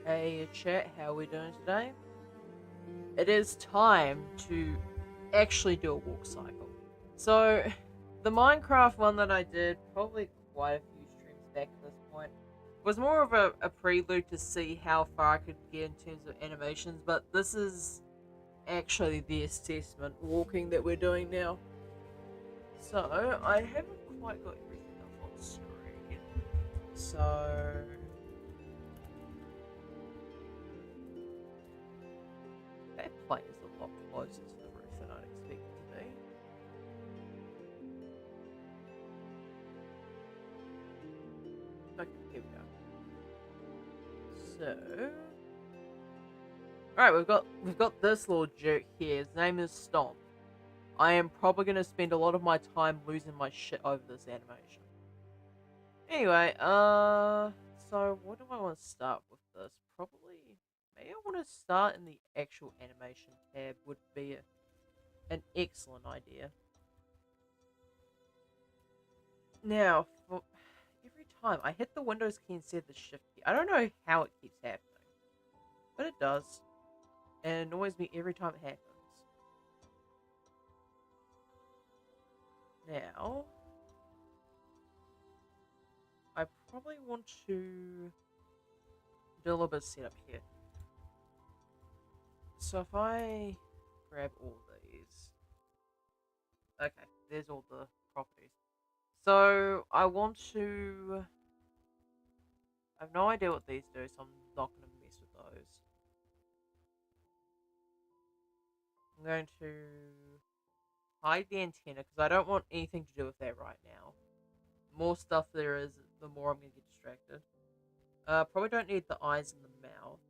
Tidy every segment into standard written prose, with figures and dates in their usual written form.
Hey chat, how are we doing today? It is time to actually do a walk cycle. So, the Minecraft one that I did, probably quite a few streams back at this point, was more of a prelude to see how far I could get in terms of animations, but this is actually the assessment walking that we're doing now. So, I haven't quite got everything up on screen. So, that plane is a lot closer to the roof than I'd expect it to be. Okay, here we go. So, alright, we've got this little jerk here. His name is Stomp. I am probably gonna spend a lot of my time losing my shit over this animation. Anyway, so what do I want to start with this? Probably, maybe I want to start in the actual animation tab. Would be an excellent idea. Now, for every time I hit the Windows key instead of the Shift key, I don't know how it keeps happening, but it does, and it annoys me every time it happens. Now, I probably want to do a little bit of setup here. So if I grab all these, okay, there's all the properties. So I want to, I have no idea what these do, so I'm not going to mess with those. I'm going to hide the antenna because I don't want anything to do with that right now. The more stuff there is, the more I'm going to get distracted. Probably don't need the eyes and the mouth.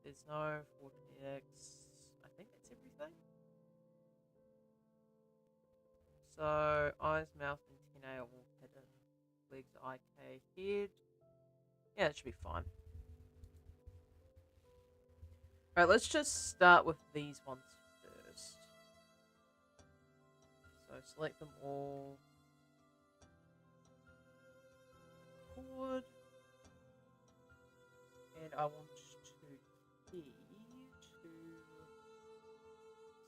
There's no 14x. I think that's everything. So, eyes, mouth, antennae are all hidden. Legs, IK, head. Yeah, that should be fine. Alright, let's just start with these ones first. So, select them all. Forward. And I want to key to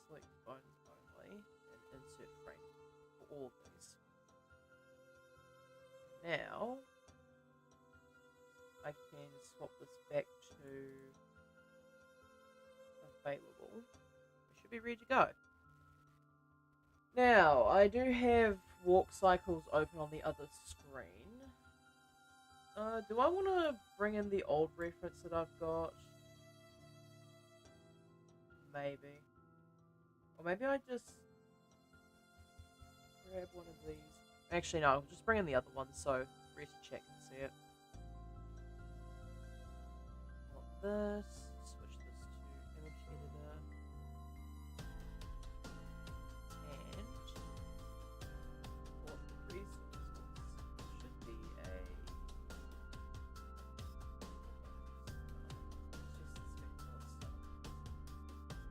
select bones only and insert frames for all of these. Now, I can swap this back to available. We should be ready to go. Now, I do have walk cycles open on the other screen. Do I want to bring in the old reference that I've got? Maybe. Or maybe I just grab one of these. Actually, no, I'll just bring in the other one so Rest Chat can see it. I want this. Switch this to image editor. And what the resources should be a.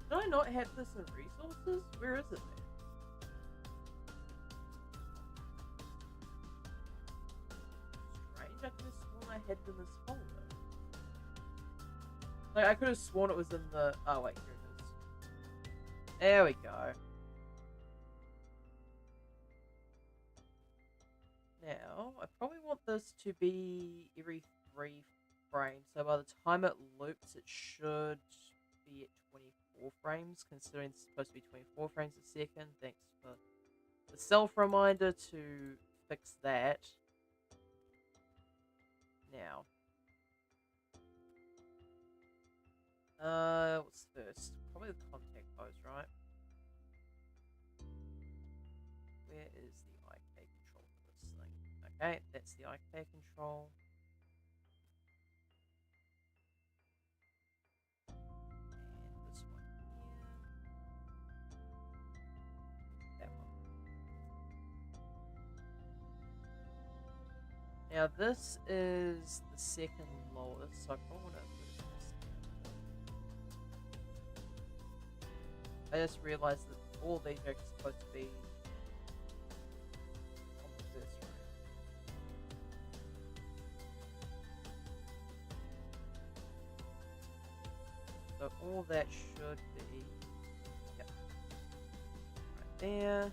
Do I not have this in resources? Where is it then? Strange, I could have sworn I had it in this folder. Like, I could have sworn it was in the... Oh, wait, here it is. There we go. Now, I probably want this to be every 3 frames. So by the time it loops, it should be at 24 frames, considering it's supposed to be 24 frames a second. Thanks for the self-reminder to fix that. Now, what's first? Probably the contact pose, right? Where is the IK control for this thing? Okay, that's the IK control. And this one here. That one. Now this is the second lowest, so I probably want to put this down. I just realized that all these are supposed to be on the first row. So all that should be, yep, right there.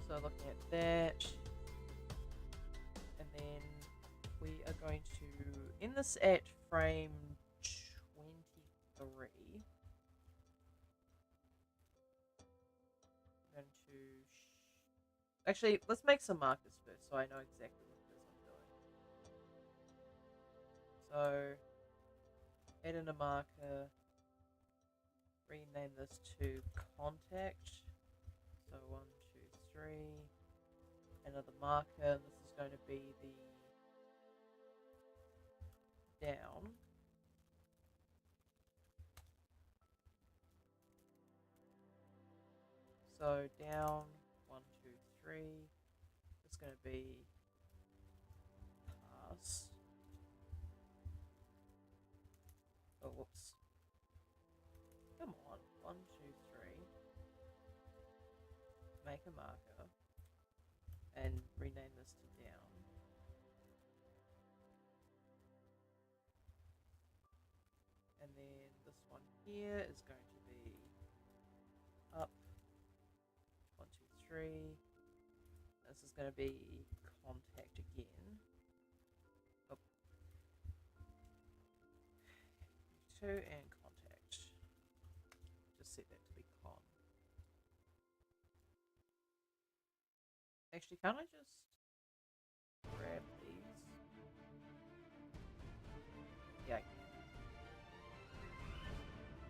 So looking at that, and then we are going to end this at frame 23. I'm going to actually, let's make some markers first so I know exactly what it is I'm doing. So add in a marker, rename this to contact. So 1, 2, 3. Another marker. This is going to be the down. So down 1, 2, 3. It's going to be pass. Oh, whoops. Come on. 1, 2, 3. Make a marker and rename this to down. And then this one here is going to be up. 1, 2, 3. This is going to be contact again. Oh. 2 and contact. Just set that to be con. Actually, can't I just grab these? Yeah, I can.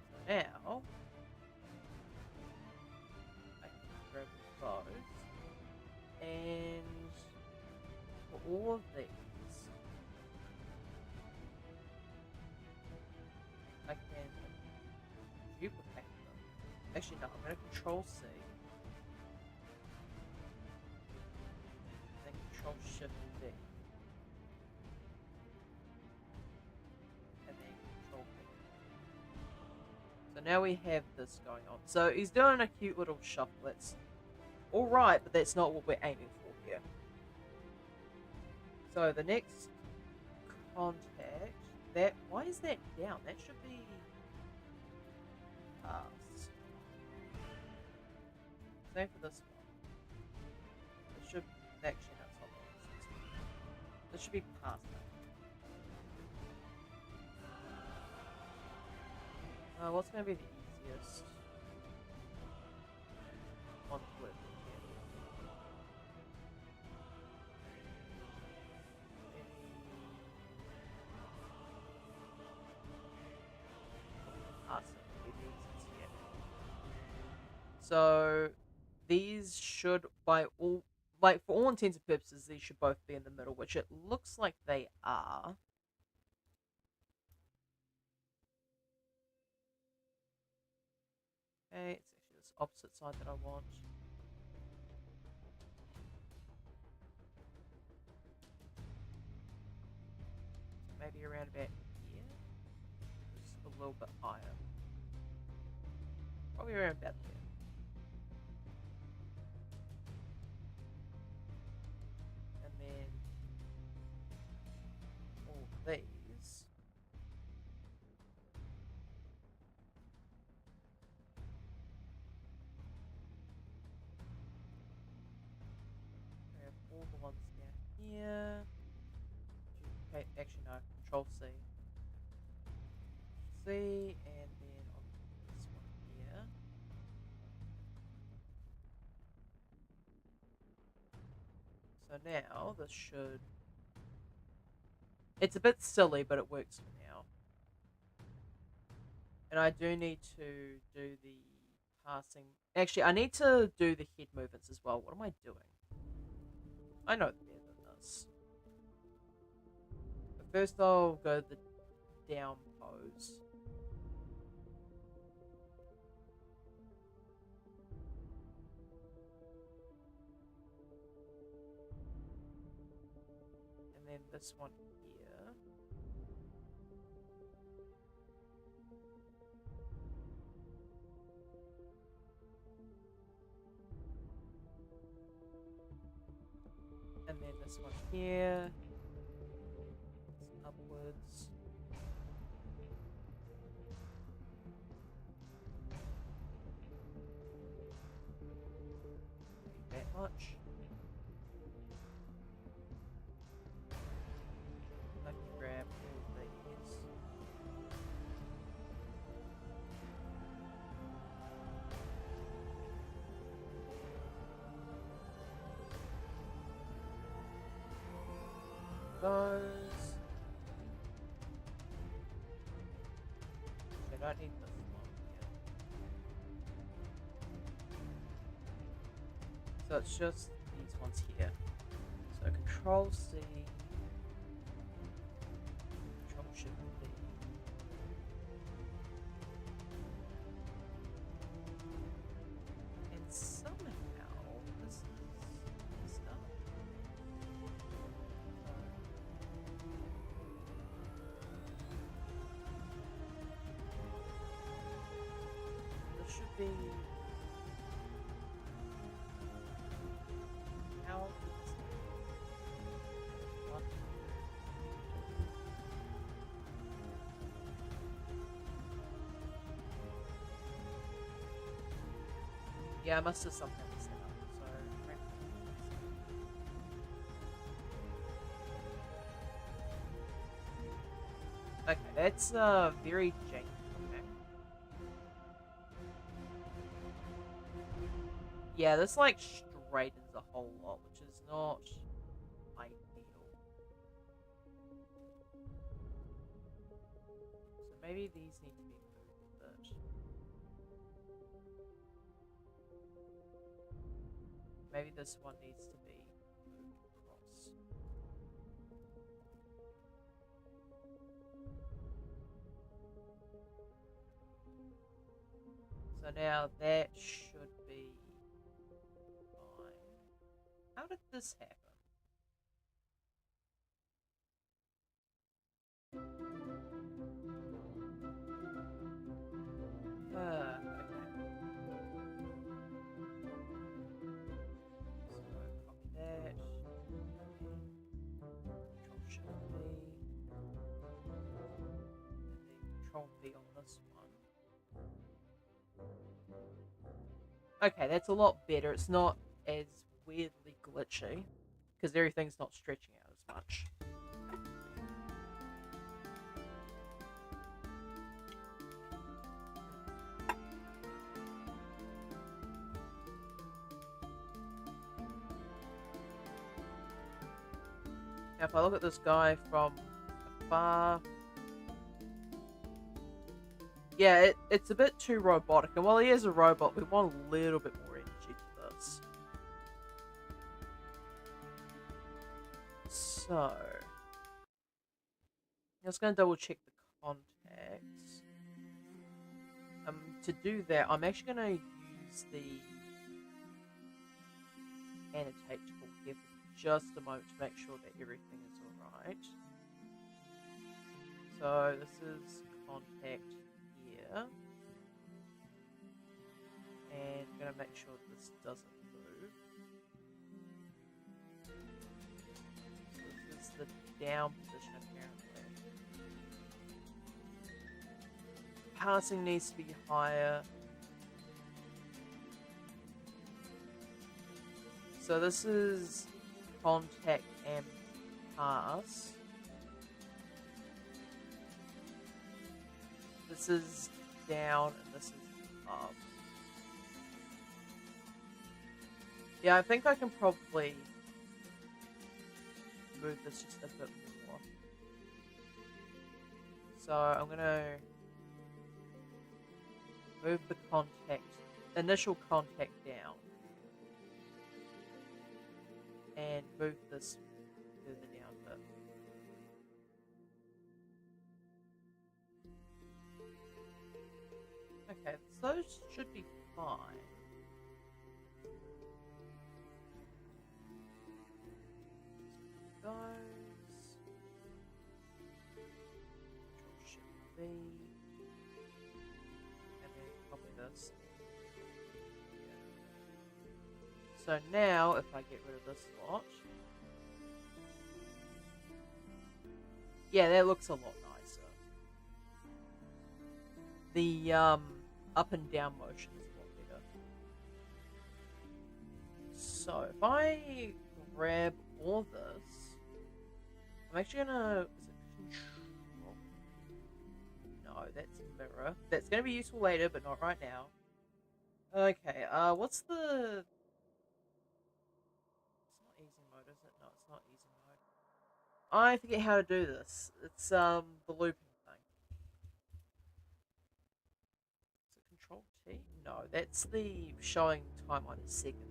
So now I can grab those, and for all of these, I can duplicate them. Actually, no, I'm going to Control C. Then Control Shift D. And then Control V. So now we have this going on. So he's doing a cute little shuffle. That's alright, but that's not what we're aiming for here. So the next contact, that, why is that down? That should be pass. Same for this one. It should, actually no, it's not that. This should be past that. What's going to be the easiest one to work with here? So these should, by all, like for all intents and purposes, these should both be in the middle, which it looks like they are. Okay, it's actually this opposite side that I want. So maybe around about here. Just a little bit higher. Probably around about there. And then all these. We have all the ones down here. Okay, actually no, Control C. C, and then on this one here. So now this should, it's a bit silly, but it works for now. And I do need to do the passing. Actually, I need to do the head movements as well. What am I doing? I know better than this. But first I'll go the down pose. And then this one here. And then this one here. It's upwards. much. I can grab all these. Those. I don't need this one here. So it's just these ones here. So Control C, Control Shift D. And somehow this is messed up. This should be how is what? Yeah, I must have something set up. So okay, that's very janky. Okay. Yeah, this like straightens a whole lot, which is not ideal. So maybe these need to be moved a bit. Maybe this one needs to be moved across. So now that should be fine. How did this happen? Okay. So copy that. Control Shift V. And then Control V on this one. Okay, that's a lot better. It's not as weirdly glitchy because everything's not stretching out as much. Now, if I look at this guy from afar, yeah, it's a bit too robotic. And while he is a robot, we want a little bit more energy to this. So, I'm just going to double check the contacts. To do that, I'm actually going to use the annotate tool here for just a moment to make sure that everything is alright. So, this is contact here. And I'm going to make sure this doesn't move. So this is the down position apparently. Passing needs to be higher. So this is contact and pass. This is down and this is up. Yeah, I think I can probably move this just a bit more. So I'm gonna move the initial contact down. And move this further down a bit. Okay, so those should be fine. Those. Control Shift V. And then copy this. So now, if I get rid of this lot, yeah, that looks a lot nicer. The up and down motion is a lot better. So if I grab all this, I'm actually gonna. Is it control? No, that's mirror. That's gonna be useful later, but not right now. Okay. What's the? It's not easy mode, is it? No, it's not easy mode. I forget how to do this. It's the looping thing. Is it control T? No, that's the showing time on seconds thing.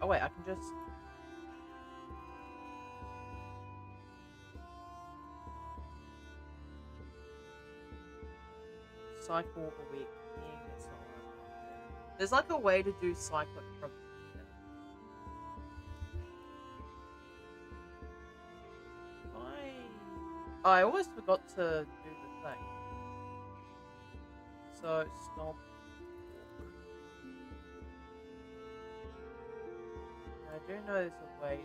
Oh wait, I can just. Cycle a week. That's not what I want. There's like a way to do cyclic from here. I almost forgot to do the thing. So stomp. I do know there's a way to.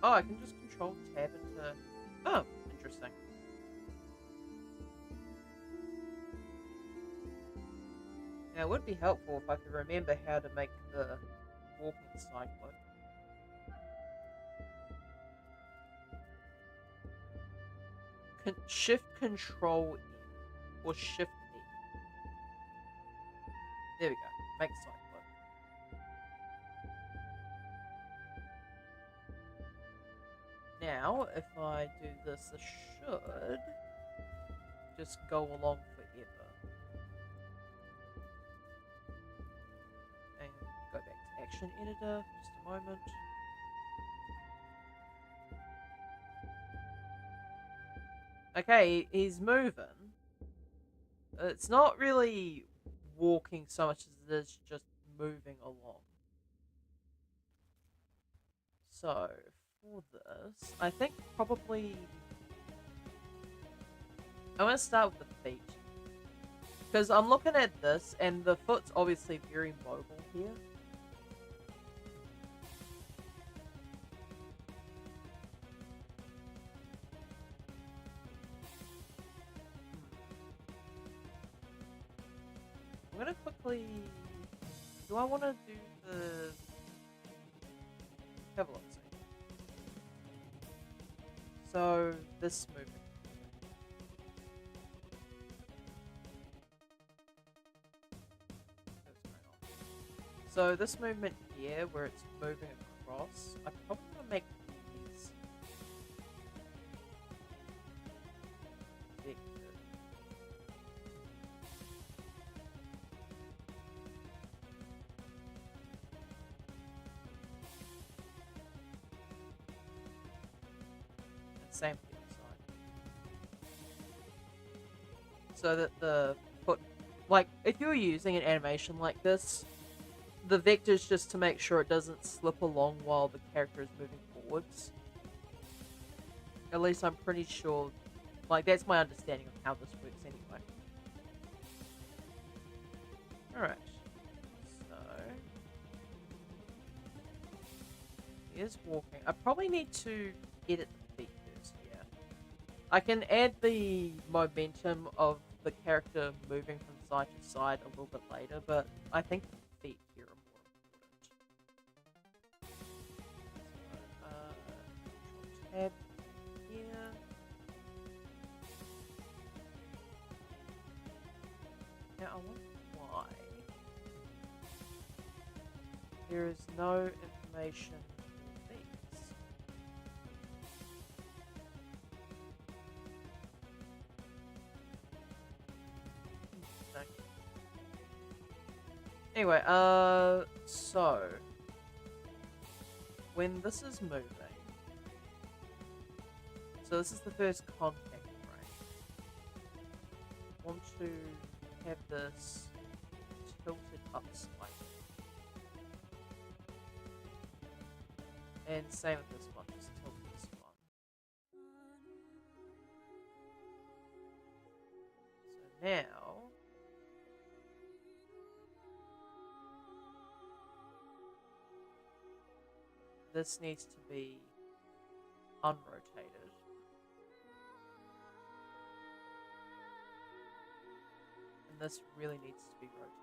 Oh, I can just control tab into. Oh, interesting. Now, it would be helpful if I could remember how to make the walking cyclic. Shift Control N or Shift E. There we go. Make cyclic. Now, if I do this, this should just go along forever. And go back to Action Editor, just a moment. Okay, he's moving. It's not really walking so much as it is just moving along. So, for this, I think probably I'm going to start with the feet. Because I'm looking at this, and the foot's obviously very mobile here. I'm going to quickly... Do I want to do the... Have a look, see. So, this movement. So this movement here, where it's moving across, I probably want to make these vectors. And same for the other side. So that the foot, like, if you're using an animation like this, the vector's just to make sure it doesn't slip along while the character is moving forwards. At least I'm pretty sure, like, that's my understanding of how this works anyway. Alright. So... he is walking. I probably need to edit the feet first, yeah. I can add the momentum of the character moving from side to side a little bit later, but I think the feet here are more important. So, tab here. Now I wonder why there is no information for these. Anyway, so when this is moving, so this is the first contact frame. I want to have this tilted up slightly. And same with this one, just tilt this one. So now, this needs to be unrotated. And this really needs to be rotated.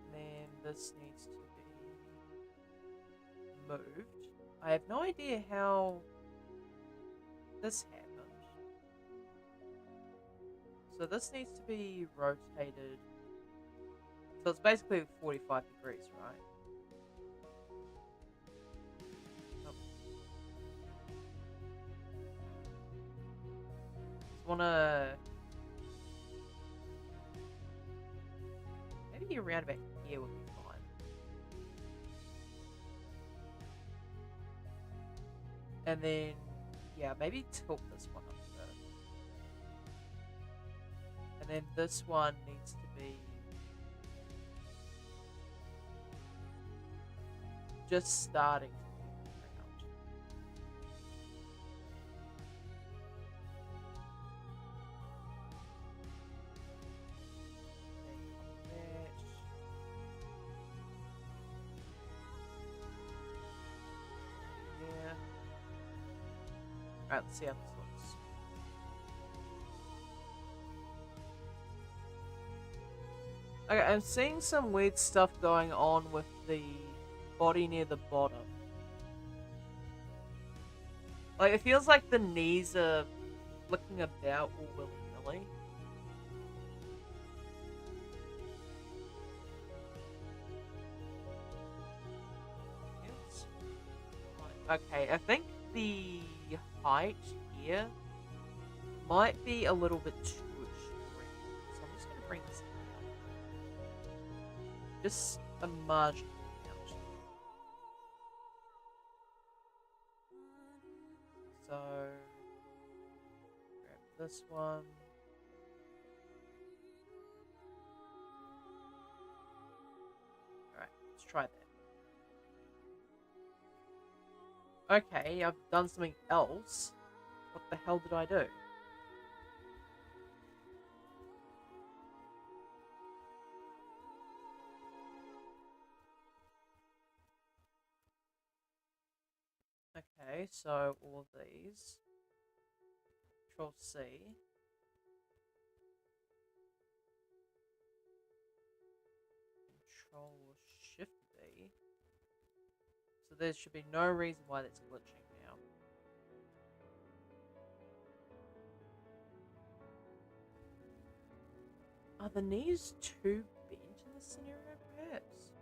And then this needs to be moved. I have no idea how this happened. So this needs to be rotated. So it's basically 45 degrees, right? Oh. Just wanna maybe around about here would be fine. And then yeah, maybe tilt this one up a bit. And then this one needs to be just starting to hit the ground. Yeah. Alright, let's see how this looks. Okay, I'm seeing some weird stuff going on with the body near the bottom. Like, it feels like the knees are flicking about all willy-nilly. Yes. Right. Okay, I think the height here might be a little bit too extreme. So I'm just going to bring this down. Just a margin amount. So, grab this one. Alright, let's try that. Okay, I've done something else. What the hell did I do? Okay, so all of these. Control C. Control Shift V. So there should be no reason why that's glitching now. Are the knees too bent in this scenario, perhaps?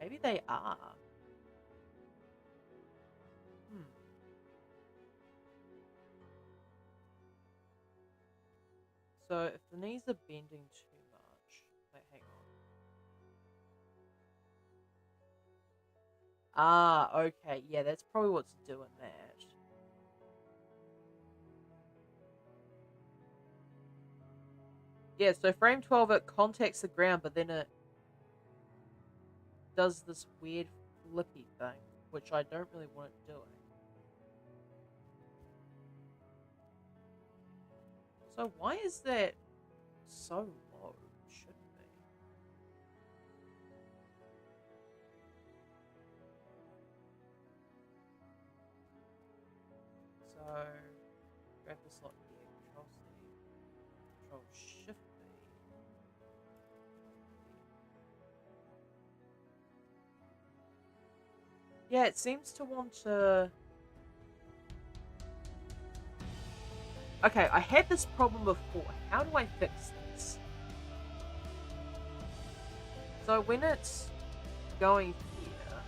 Maybe they are. So if the knees are bending too much, wait, hang on. Ah, okay, yeah, that's probably what's doing that. Yeah, so frame 12, it contacts the ground, but then it does this weird flippy thing, which I don't really want it doing. So why is that so low? It shouldn't be. So grab this lot here, Control C, Control Shift V. Yeah, it seems to want to... Okay, I had this problem before. How do I fix this? So when it's going here...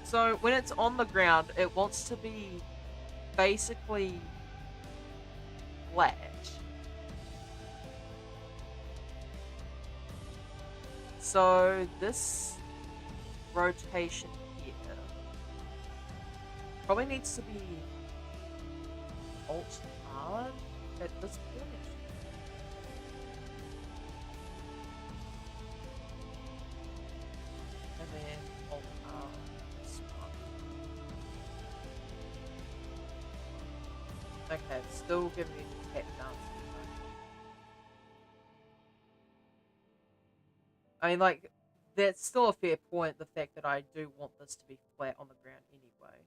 So when it's on the ground, it wants to be basically flat. So this rotation here probably needs to be alt hard at this point. And then alt hard this one. Okay, still giving me cat dancing. I mean, like, that's still a fair point, the fact that I do want this to be flat on the ground anyway.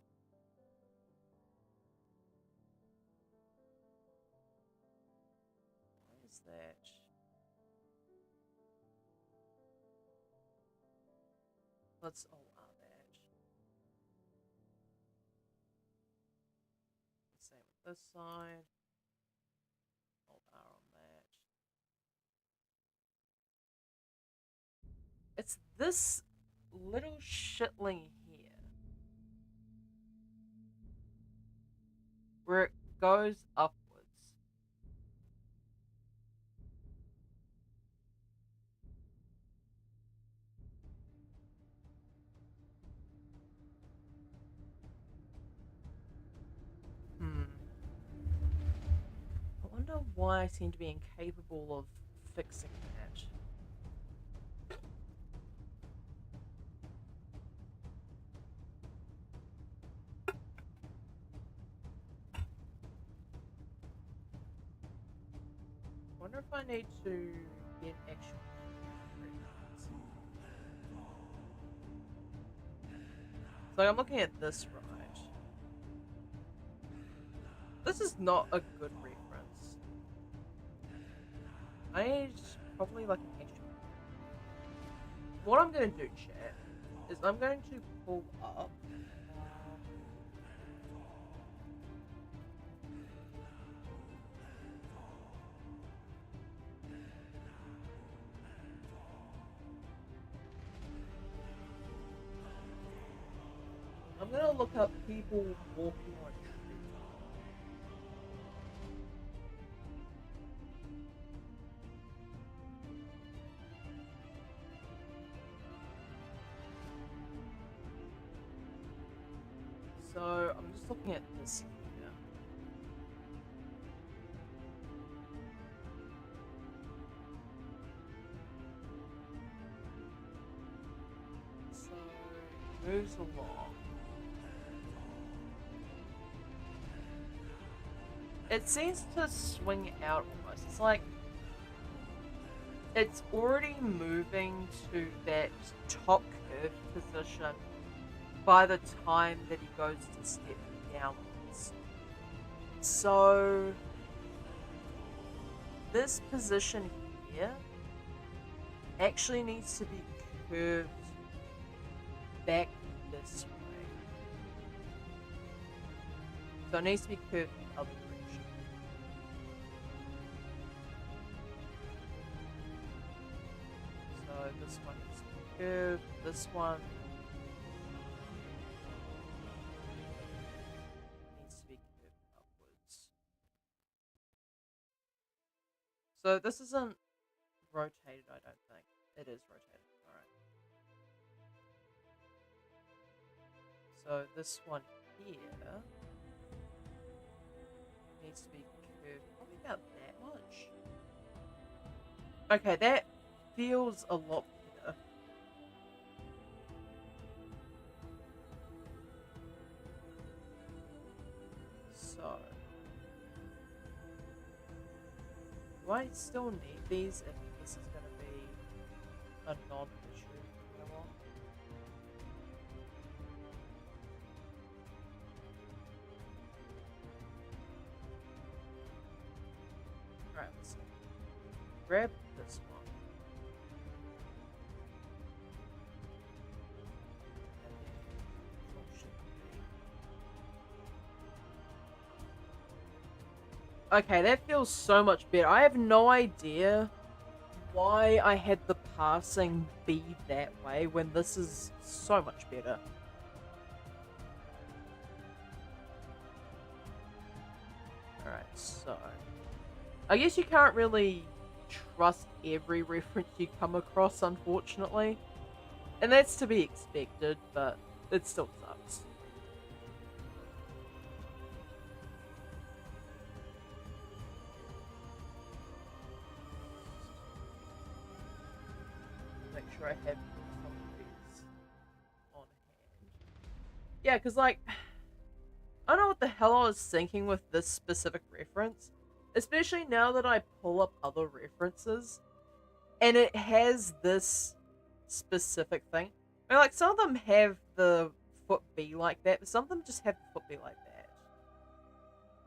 What is that? Let's that. Same with this side. Alt R on that. It's this little shitling here where it goes upwards. Hmm. I wonder why I seem to be incapable of fixing that. I wonder if I need to get actual. So I'm looking at this right. This is not a good reference. I need probably like an extra. What I'm going to do, chat, is I'm going to pull up. I'm going to look up people walking on trees. So I'm just looking at this here. So it moves along. It seems to swing out almost. It's like it's already moving to that top curve position by the time that he goes to step downwards. So this position here actually needs to be curved back this way. So it needs to be curved the other direction. So this one needs to be curved, this one needs to be curved upwards. So this isn't rotated, I don't think. It is rotated. Alright. So this one here needs to be curved probably about that much. Okay, that feels a lot better. So do I still need these if this is going to be a non-issue from now on? Alright, let's see. Grab this one. And then okay, that feels so much better. I have no idea why I had the passing be that way when this is so much better. Alright, so I guess you can't really trust every reference you come across, unfortunately. And that's to be expected, but it still sucks. Make sure I have some of these on hand. Yeah, because, like, I don't know what the hell I was thinking with this specific reference, especially now that I pull up other references and it has this specific thing. I mean, like, some of them have the foot be like that, but some of them just have the foot be like that.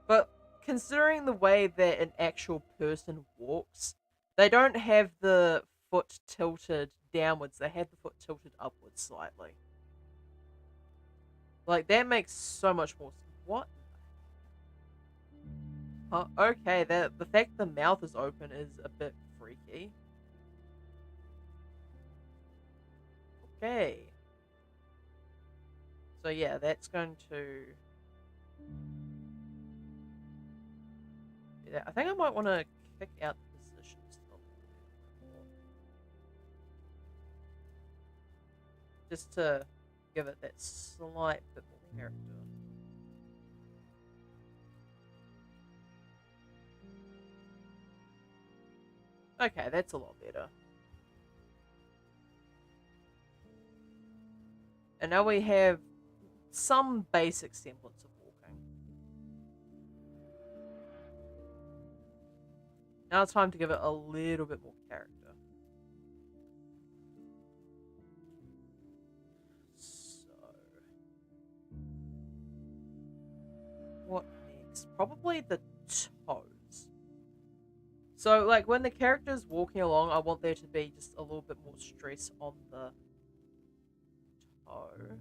But considering the way that an actual person walks, they don't have the foot tilted downwards, they have the foot tilted upwards slightly. Like, that makes so much more sense. What? Okay, the fact the mouth is open is a bit freaky. Okay. So yeah, that's going to... Yeah, I think I might want to kick out the positions a little bit more. Just to give it that slight bit more character. Okay, that's a lot better. And now we have some basic semblance of walking. Now it's time to give it a little bit more character. So, what next? Probably the toes. So, like, when the character's walking along, I want there to be just a little bit more stress on the toe.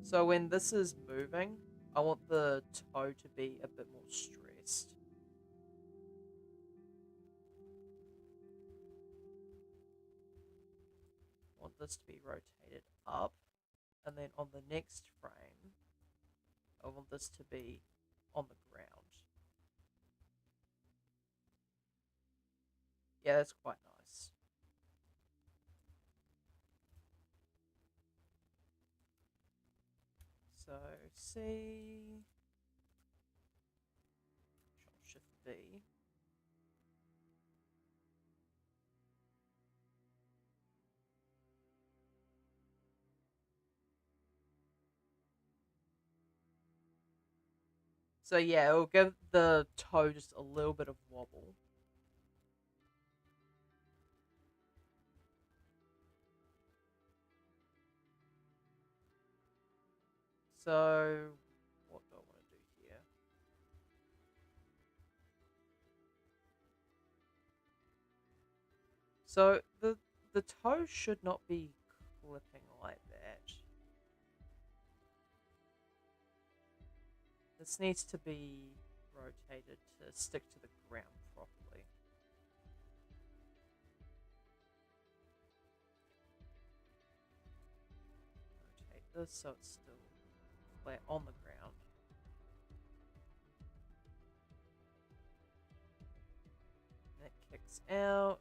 So when this is moving, I want the toe to be a bit more stressed. I want this to be rotated up, and then on the next frame, I want this to be on the ground. Yeah, that's quite nice. So C, Shift V. So yeah, it'll give the toe just a little bit of wobble. So what do I want to do here? So the toe should not be clipping like that. This needs to be rotated to stick to the ground properly. Rotate this so it's still flat on the ground. That kicks out.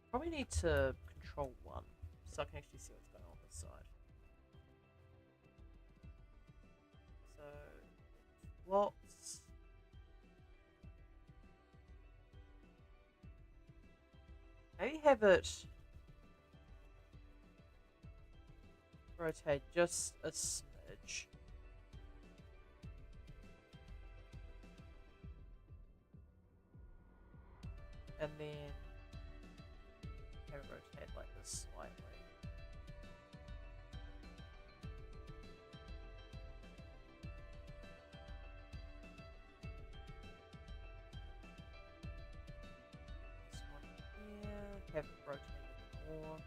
Probably need to control 1 so I can actually see what's going on this side. So it flops. Maybe have it rotate just a smidge. And then have it rotate like this slightly. This one here, have it rotate a bit more.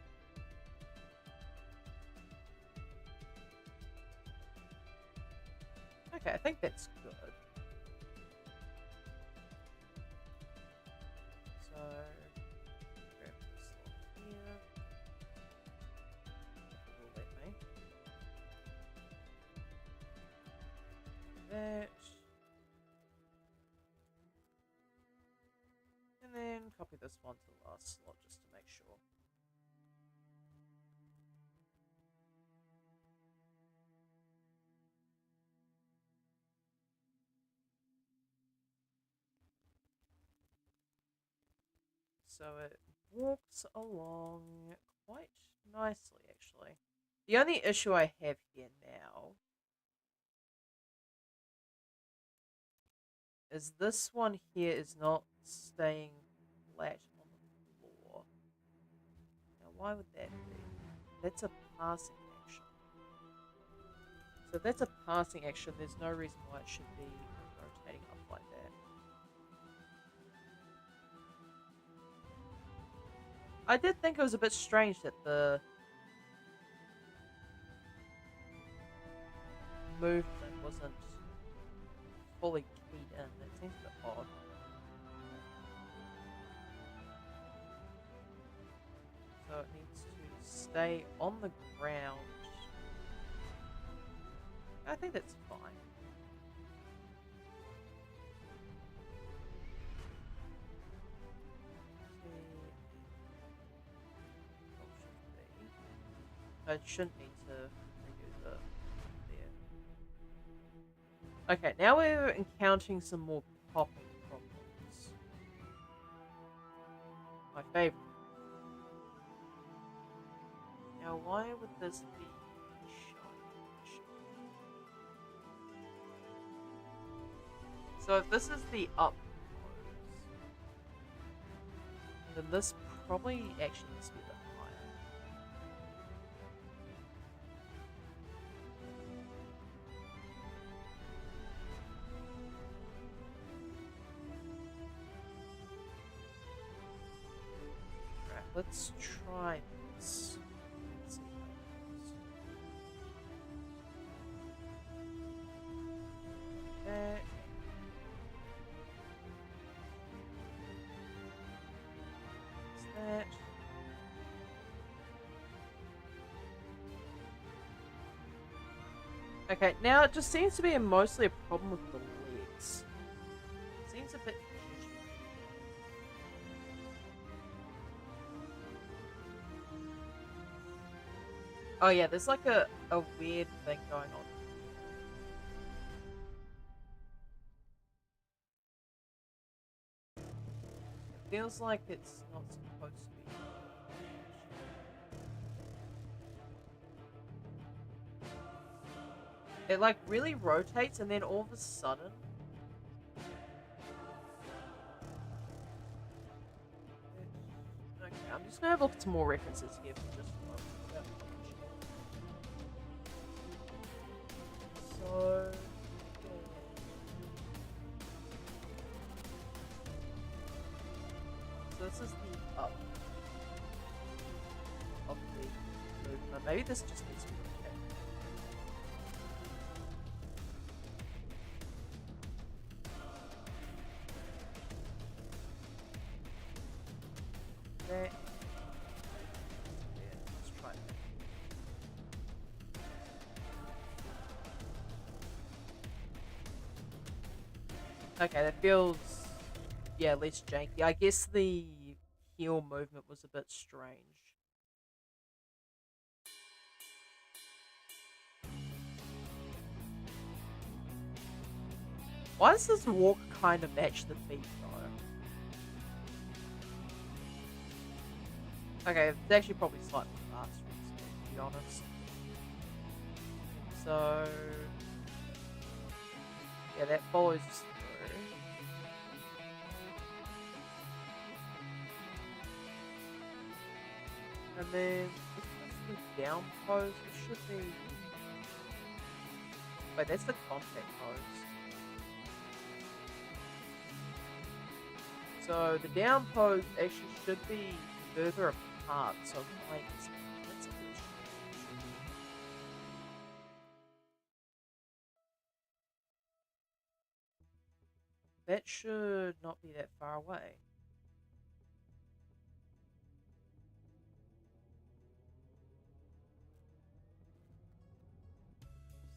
Okay, I think that's good. So, grab this one here. It will let me. That. And then copy this one to the last slot just to make sure. So it walks along quite nicely, actually. The only issue I have here now is this one here is not staying flat on the floor. Now, why would that be? That's a passing action. So if that's a passing action, there's no reason why it should be rotating up like that. I did think it was a bit strange that the movement wasn't fully keyed in. That seems a bit odd. So it needs to stay on the ground. I think that's fine. I shouldn't need to redo the there. Okay, now we're encountering some more popping problems. My favorite. Now, why would this be shiny? So if this is the up pose, then this probably actually needs to be a bit higher. Right, let's try this. Let's see how it goes. Okay. That. Okay, now it just seems to be mostly a problem with the legs. Seems a bit jittery. Oh yeah, there's like a weird thing going on. It feels like it's not supposed to be. It like really rotates and then all of a sudden okay, I'm just gonna have a look at some more references here for just a moment. So this is the up of the movement. Maybe this just needs to be okay. There. Yeah, let's try that. Okay, that feels yeah, less janky. I guess the heel movement was a bit strange. Why does this walk kind of match the feet though? Okay, it's actually probably slightly faster, to be honest. So yeah, that follows through. And then if that's the down pose, it should be. Wait, that's the contact pose. So the down pose actually should be further apart, so like that's a bit strange. That should not be that far away.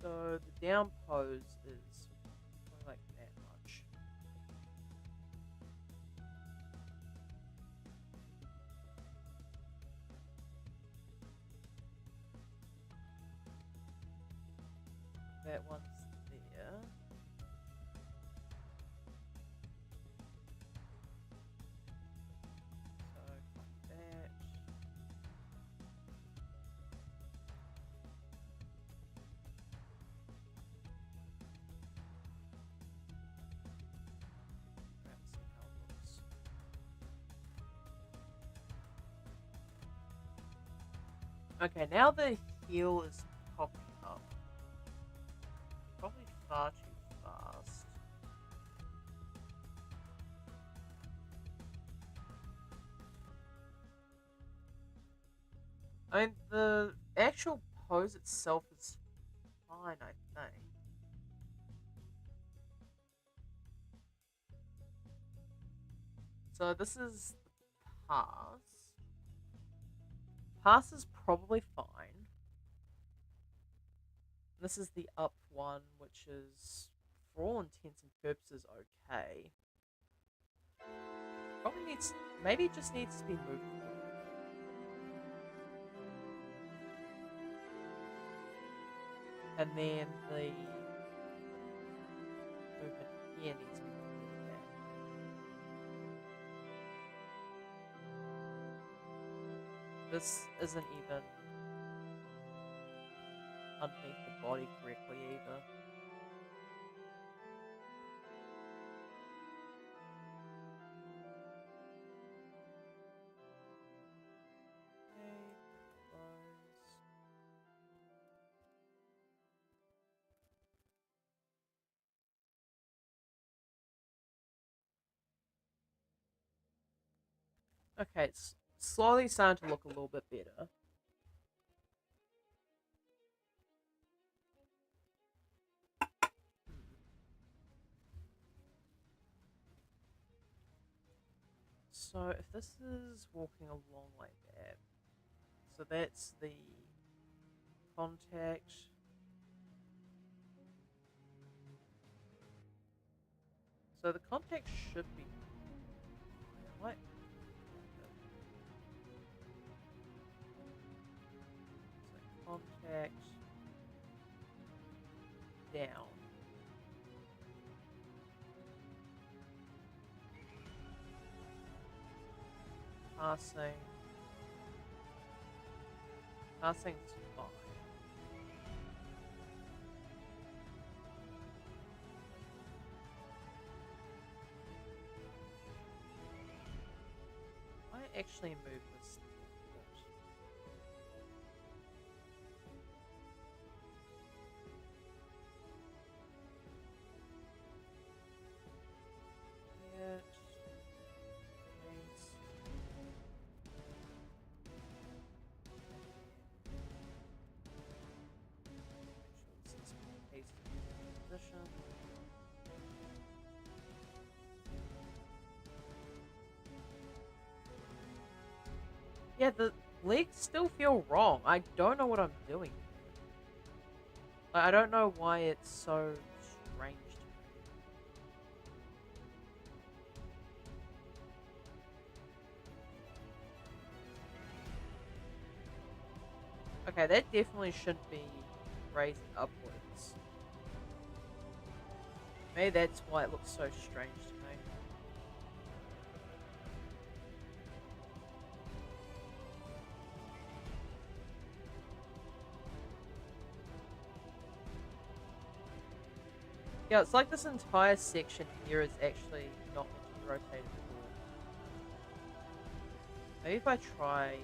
So the down pose is probably like that much. That one's there. Okay, now the heal is popping up. Probably far too fast. I mean, the actual pose itself is fine, I think. So this is the pass. Pass is probably fine. This is the up one, which is, for all intents and purposes, okay. Probably needs, maybe it just needs to be moved. And then the movement here needs to be moved back. This isn't even underneath the body correctly either. Okay, it's slowly starting to look a little bit better. So if this is walking along like that, so that's the contact. So the contact should be like so contact down. Passing. Passing's fine. I actually move this a bit. Yet. Nice. Make sure this is pasted in position. Yeah, the legs still feel wrong. I don't know what I'm doing. I don't know why it's so strange to me. Okay, that definitely shouldn't be raised upwards. Maybe that's why it looks so strange to me. Yeah, it's like this entire section here is actually not meant to be rotated at all. Maybe if I try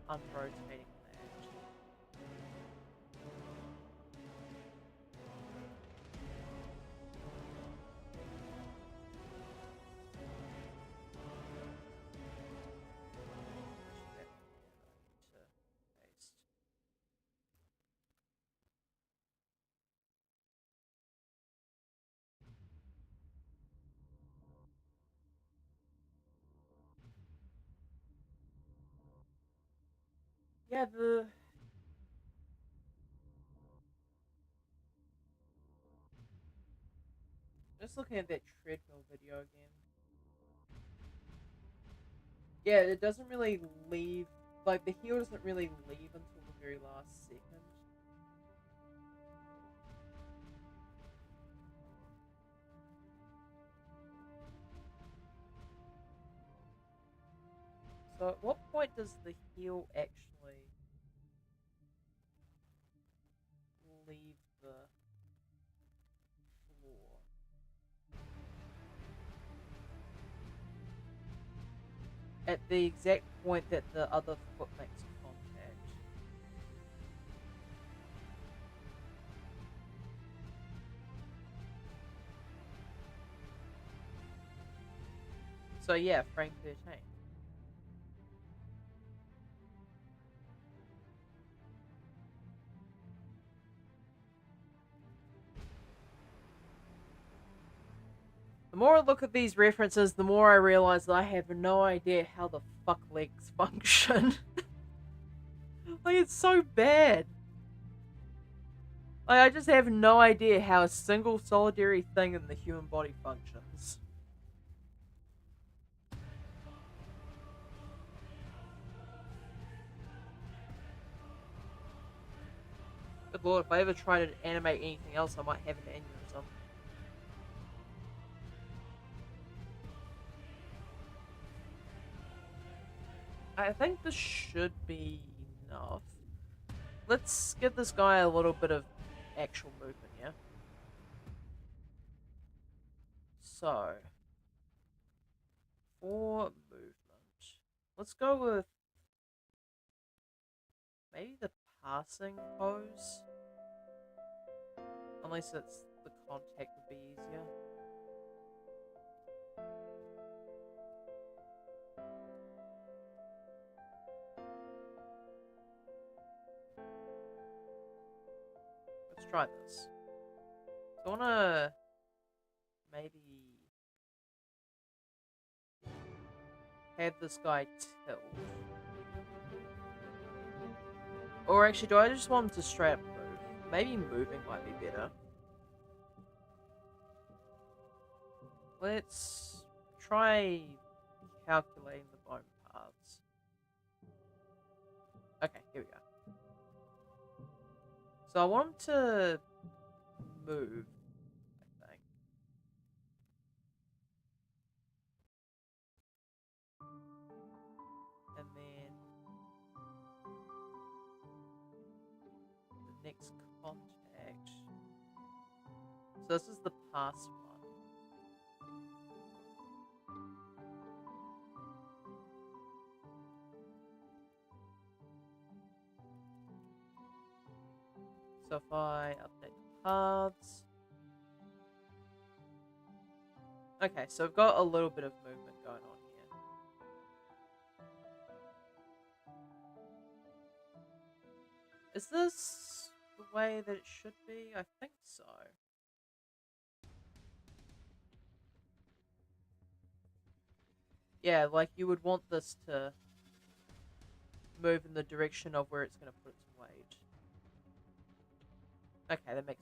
unrotating that. Yeah, just looking at that treadmill video again. Yeah, it doesn't really leave, like the heel doesn't really leave until the very last second. So at what point does the heel actually leave the floor? at the exact point that the other foot makes contact. So yeah, frame 13. The more I look at these references, the more I realize that I have no idea how the fuck legs function. Like, it's so bad. Like, I just have no idea how a single solitary thing in the human body functions. Good lord, if I ever try to animate anything else, I might have an aneurysm. I think this should be enough. Let's give this guy a little bit of actual movement, yeah? So, for movement, let's go with maybe the passing pose. Unless it's the contact would be easier. Let's try this. So I wanna maybe have this guy tilt. Or actually, do I just want him to straight up move? Maybe moving might be better. Let's try calculating the bone paths. Okay, here we go. So I want him to move, I think. And then the next contact. So this is the pass one. So if I update the paths. Okay, so I've got a little bit of movement going on here. Is this the way that it should be? I think so. Yeah, like you would want this to move in the direction of where it's going to put its weight. Okay, that makes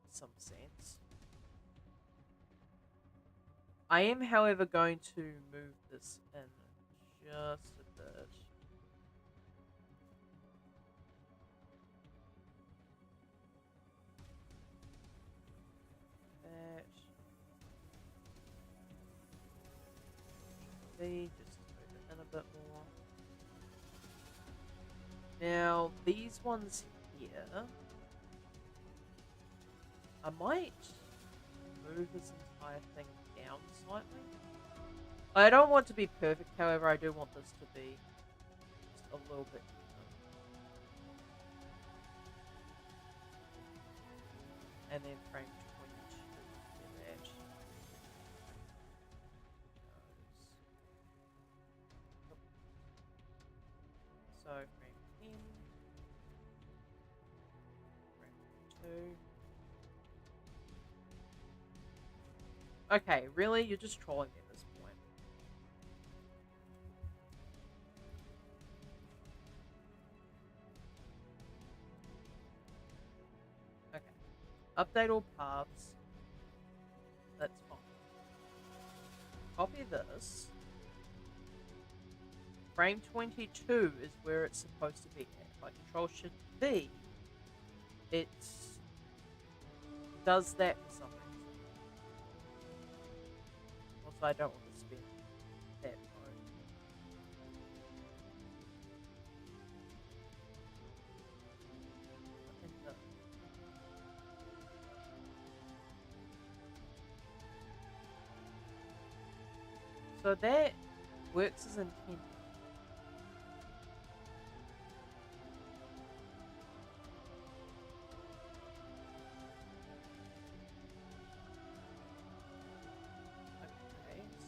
some sense. I am, however, going to move this in just a bit. That. See, just move it in a bit more. Now, these ones here, I might move this entire thing down slightly. I don't want it to be perfect, however, I do want this to be just a little bit even. And then frame 22 for that. So frame 10, frame 22. Okay, really? You're just trolling me at this point. Okay. Update all paths. That's fine. Copy this. Frame 22 is where it's supposed to be at. If I control Shift V, it does that for some reason. Also, I don't want to spin that mode. So that works as intended.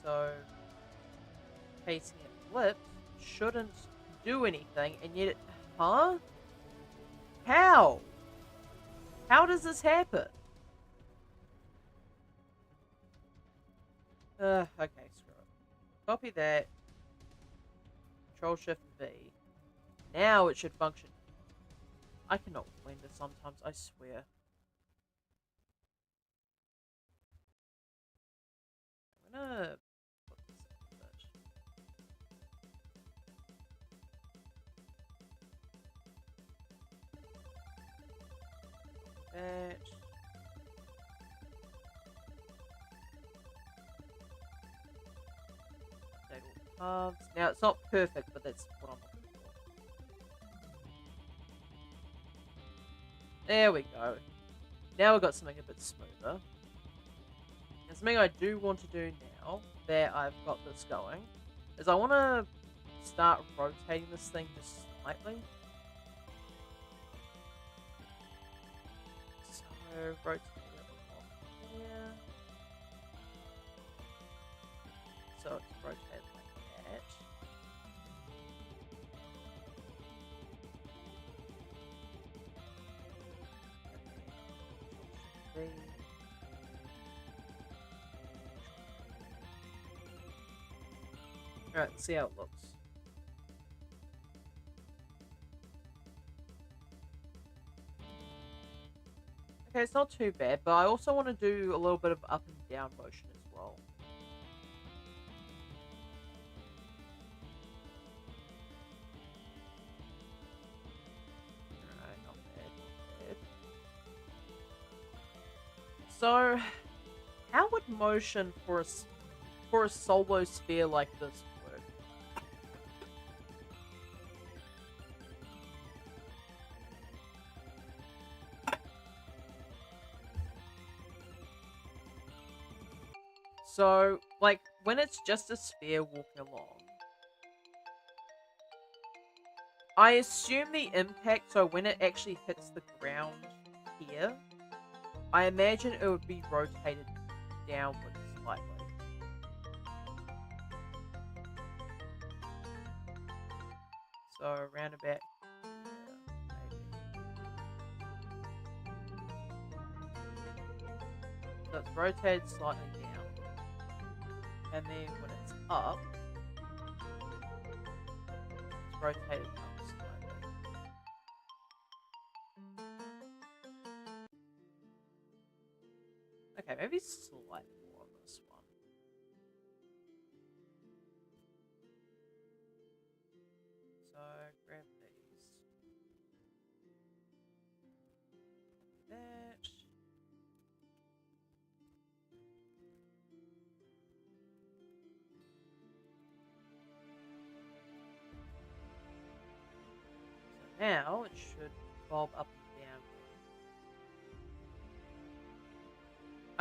So, facing it flipped shouldn't do anything, and yet it... Huh? How? How does this happen? Okay, screw it. Copy that. Control-Shift-V. Now it should function. I cannot win this sometimes, I swear. I'm gonna put this in a bit. That. Update all paths. Now it's not perfect, but that's what I'm looking for. There we go. Now we've got something a bit smoother. And something I do want to do now that I've got this going is I want to start rotating this thing just slightly. So rotate it along here. So it's rotated like that. And then alright, let's see how it looks. Okay, it's not too bad, but I also want to do a little bit of up and down motion as well. Alright, not bad, not bad. So, how would motion for a solo sphere like this work? So, like, when it's just a sphere walking along, I assume the impact, so when it actually hits the ground here, I imagine it would be rotated downwards slightly. So around about here, maybe. So it's rotated slightly down. And then when it's up, it's rotated up slightly. Okay, maybe slightly more on this one. So grab these. That. So now it should bob up and down.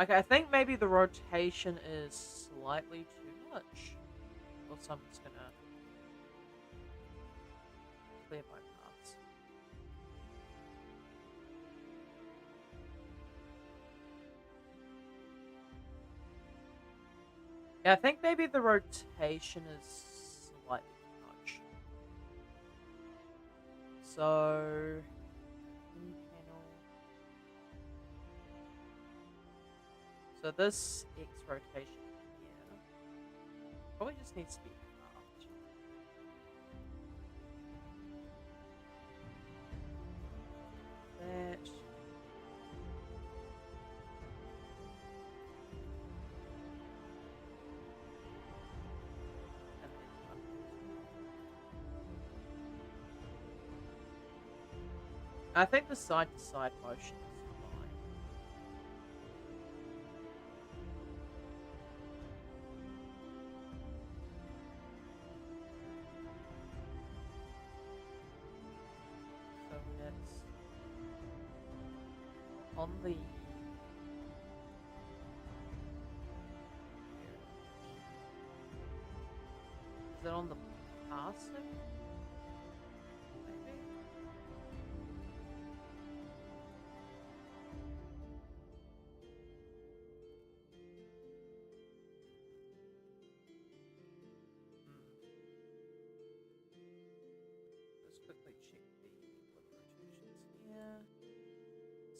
Okay, I think maybe the rotation is slightly too much. Also, I'm just gonna clear my paths. Yeah, I think maybe the rotation is slightly too much. So, panel. So this X rotation here probably just needs to be halved. That. And then up. I think the side-to-side motion is fine. So it's on the... Is it on the passive? Maybe?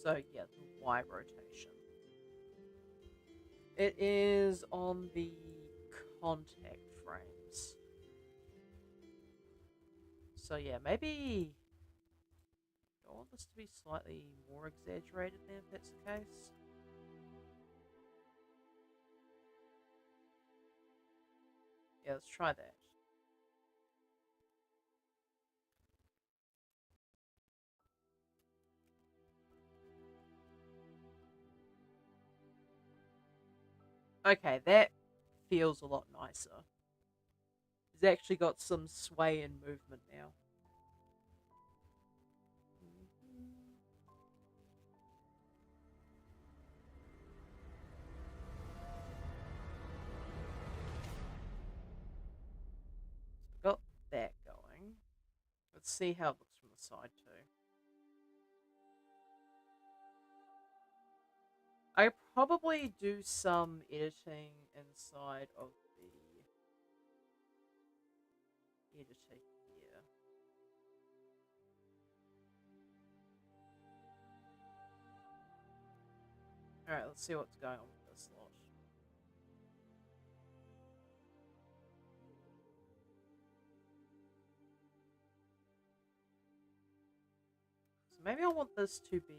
So yeah, the Y rotation. It is on the contact frames. So yeah, maybe I want this to be slightly more exaggerated then, if that's the case. Yeah, let's try that. Okay, that feels a lot nicer. It's actually got some sway and movement now. Got that going. Let's see how it looks from the side too. I probably do some editing inside of the editor here. Alright, let's see what's going on with this lot. So maybe I want this to be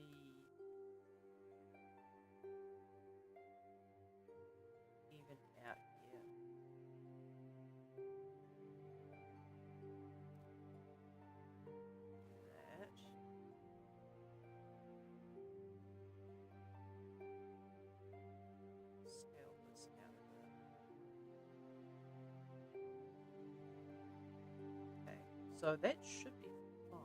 even out here. That. Scale this out a bit. Okay, so that should be fine.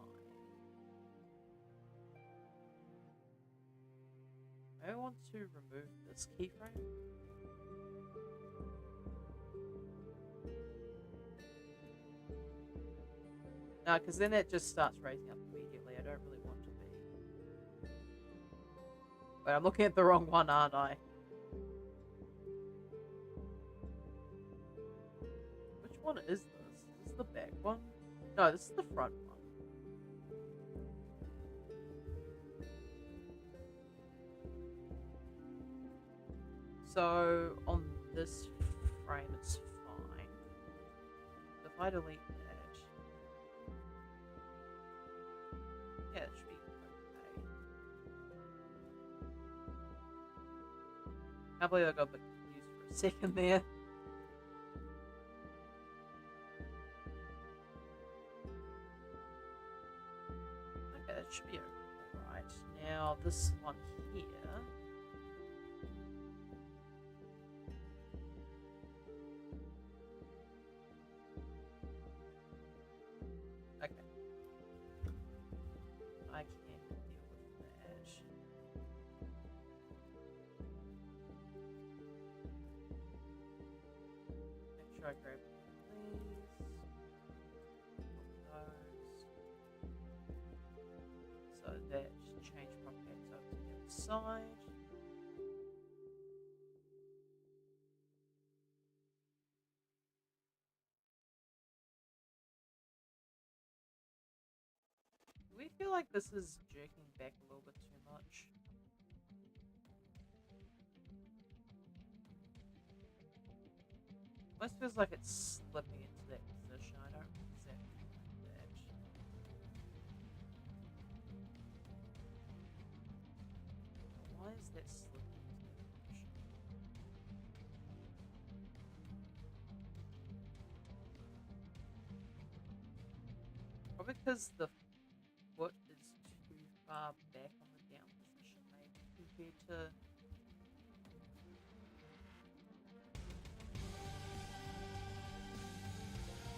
I want to remove this keyframe. No, because then it just starts raising up immediately. I don't really want to be. Wait, I'm looking at the wrong one, aren't I? Which one is this? Is this the back one? No, this is the front one. So, on this frame, it's fine. If I delete that, yeah, it should be okay. I believe I got a bit confused for a second there. Okay, that should be alright. Now, this one here. I can deal with that. Make sure I grab these. Those. So that change propagates over to the other side. Do we feel like this is jerking back a little bit too much? Almost feels like it's slipping into that position. I don't exactly like that. Why is that slipping into that position? Probably because the foot is too far back on the down position, maybe, compared to...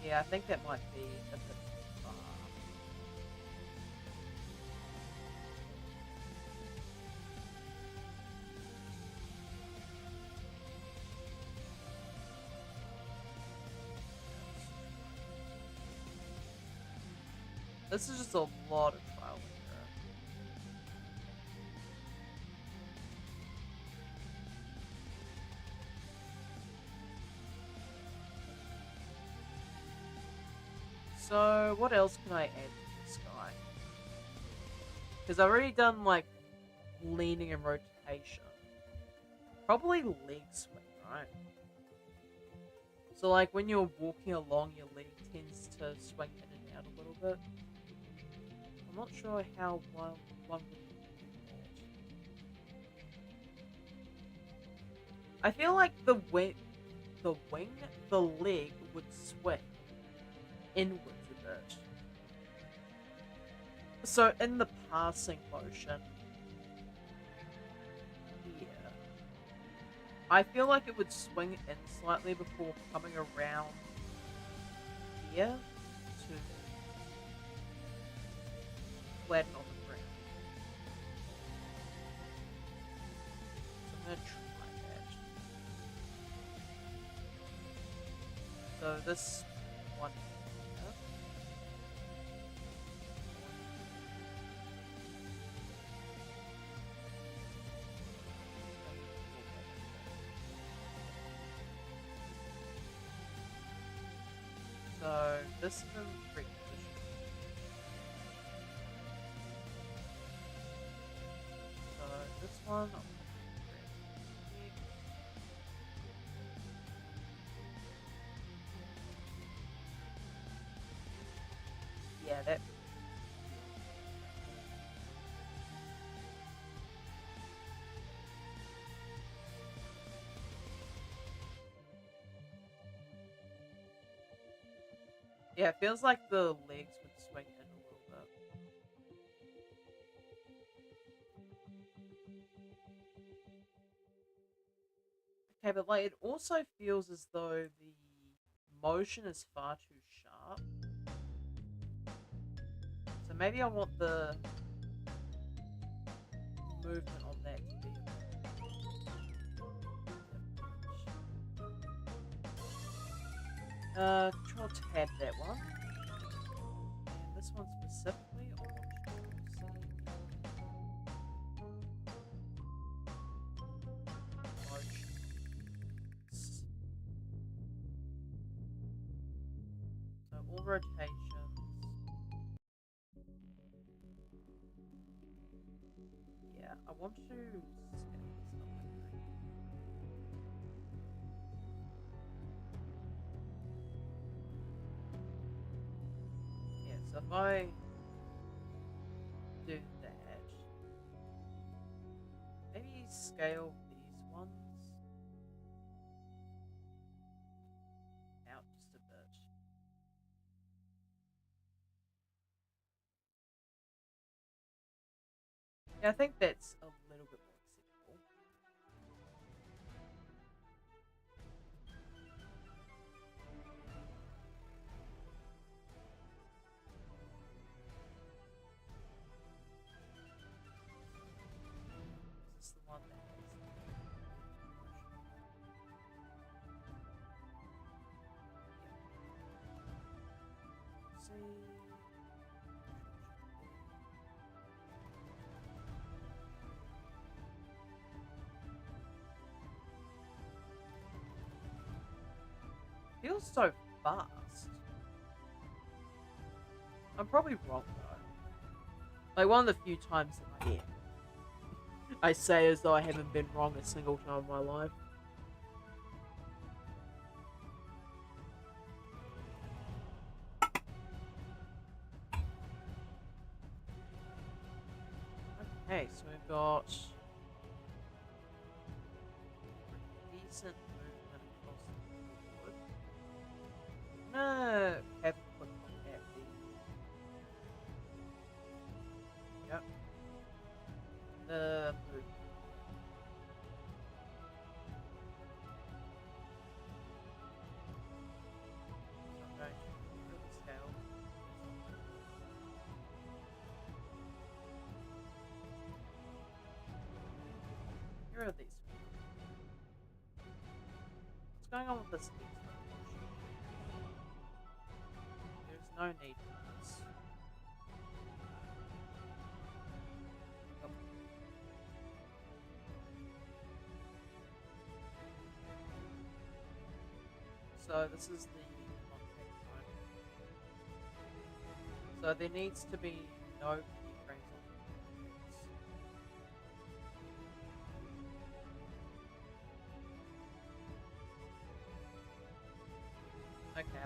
Yeah, I think that might be a bit far. This is just a lot of trial and error. So, what else can I add to this guy? Because I've already done, like, leaning and rotation. Probably leg swing, right? So like when you're walking along, your leg tends to swing in and out a little bit. I'm not sure how one would do that. I feel like the leg would swing inwards a bit. So in the passing motion here, I feel like it would swing in slightly before coming around here to flatten on the ground. So I'm going to try that. So this one here. So this is in free position. So this one, yeah, that. Yeah, it feels like the legs would swing in a little bit. Okay, but like it also feels as though the motion is far too sharp. So maybe I want the movement on that to be a bit different. Control tab that one. And this one specifically, I want to see motions. So all rotations. Yeah, I want to scale this up, I think. Yeah, so if I do that, maybe scale these ones out just a bit. Yeah, I think that's a little bit more acceptable. Is this the one that has the see. Feels so fast. I'm probably wrong though. Like one of the few times that I am. I say as though I haven't been wrong a single time in my life. Okay, so we've got decent movement across the board. No, have a quick look at the. Yep. The movement. I'm going to put the scale. Here are these. What's going on with this piece? There's no need for this. Oh. So this is the contact zone. So there needs to be no keyframes on the contacts.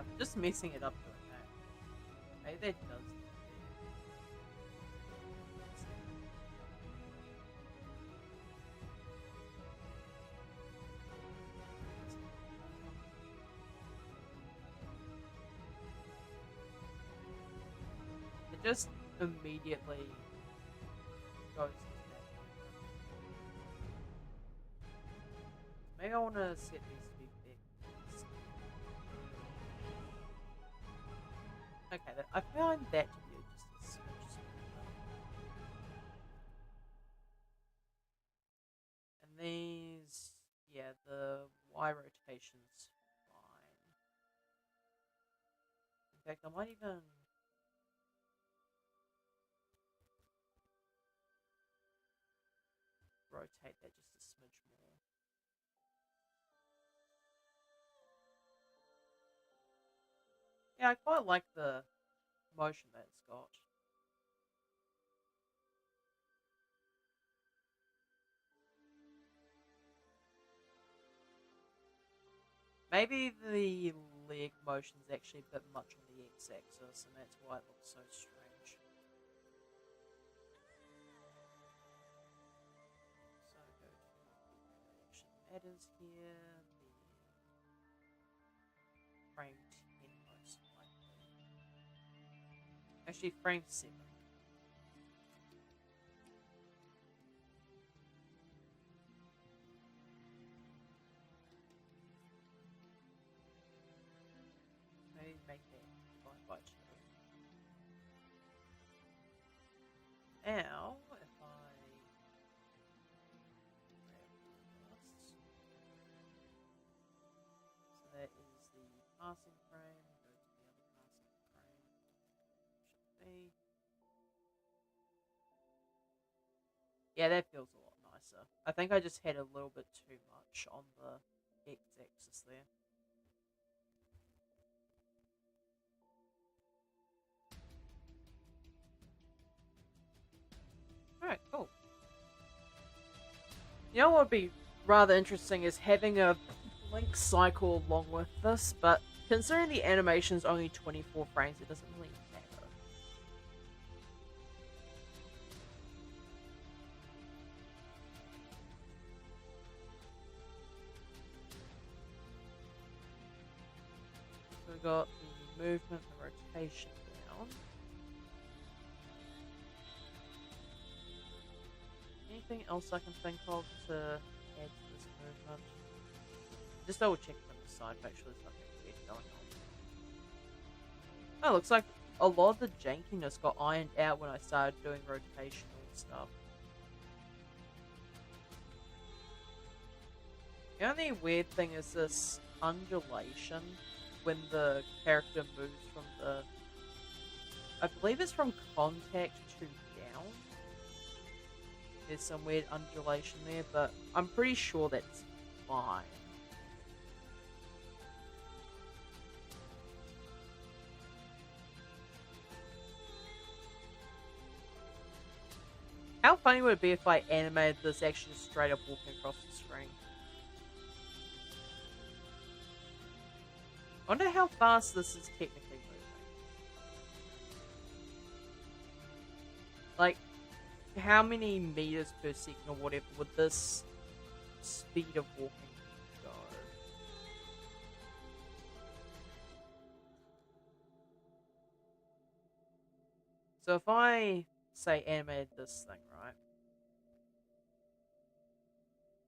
I'm just messing it up doing that. Maybe that does. It just immediately goes to that. Maybe I want to set these to be fixed. Okay, I found that to be just a smidge smoother. And these, yeah, the Y rotation's fine. In fact, I might even rotate that just a smidge more. Yeah, I quite like the motion that it's got. Maybe the leg motion is actually a bit much on the x-axis, and that's why it looks so strange. So go to action matters here, the frame 10 most likely. Actually, frame 7. Maybe make that divide by 2. Now, if I grab this, so that is the passing frame, go to the other passing frame, should be. Yeah, that feels a lot nicer. I think I just had a little bit too much on the x-axis there. Alright, cool. You know what would be rather interesting is having a blink cycle along with this, but considering the animation's only 24 frames, it doesn't really matter. So we got the movement, the rotation down. Anything else I can think of to add to this movement? Just double check from the side, make sure there's nothing weird going on. Oh, looks like a lot of the jankiness got ironed out when I started doing rotational stuff. The only weird thing is this undulation when the character moves from the... I believe it's from contact to down. There's some weird undulation there, but I'm pretty sure that's fine. How funny would it be if I animated this actually just straight up walking across the screen? I wonder how fast this is technically moving. Like, how many meters per second or whatever would this speed of walking go? So if I, say, animated this thing, right?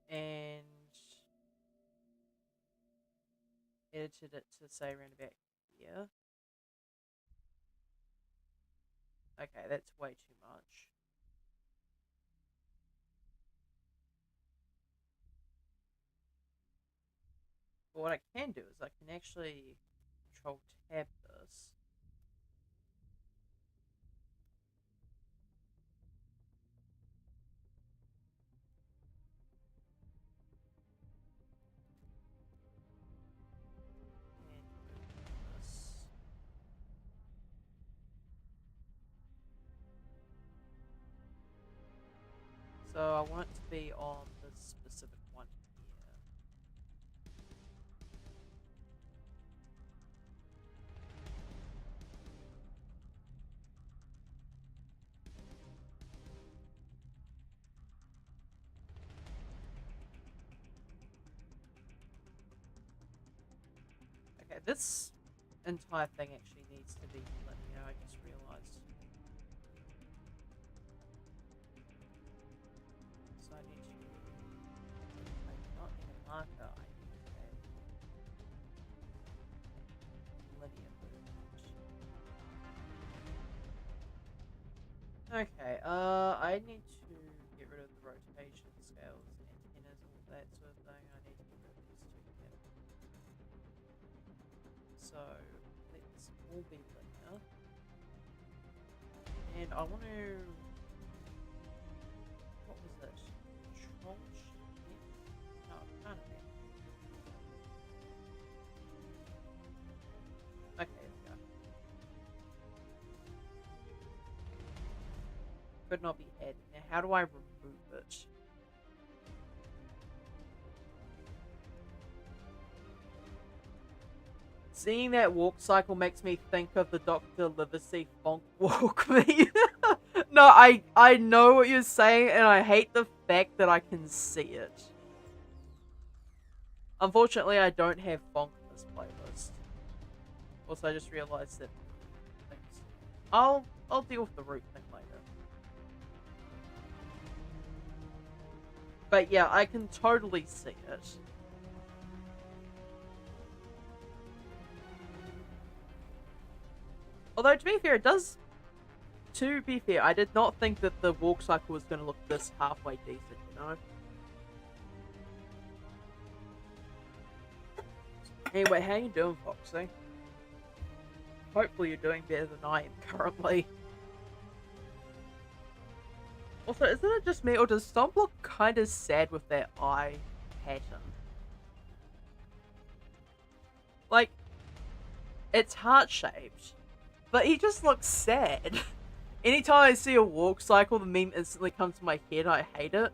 And edited it to, say, around about here. Okay, that's way too much. But what I can do is I can actually control tab this. And move this. So I want it to be on this specific one here. this entire thing actually needs to be linear, I just realized. So I need to, I do not need a marker, I need a linear movement. Okay, I need to get rid of the rotation scales, antennas, all that sort of thing. I need to get rid of these two here. So, let's all be linear. And I want to... What was this? Control shift? No, it can't be. Okay, there we go. Could not be added. Now, how do I remove it? Seeing that walk cycle makes me think of the Dr. Livesey Fonk walk meme. No, I know what you're saying, and I hate the fact that I can see it. Unfortunately, I don't have Fonk in this playlist. Also, I just realized that things. I'll deal with the root thing later. But yeah, I can totally see it. Although, to be fair, it does... To be fair, I did not think that the walk cycle was going to look this halfway decent, you know? Anyway, how you doing, Foxy? Hopefully you're doing better than I am currently. Also, isn't it just me, or does Stomp look kind of sad with that eye pattern? Like, it's heart-shaped, but he just looks sad. Anytime I see a walk cycle, the meme instantly comes to my head. I hate it.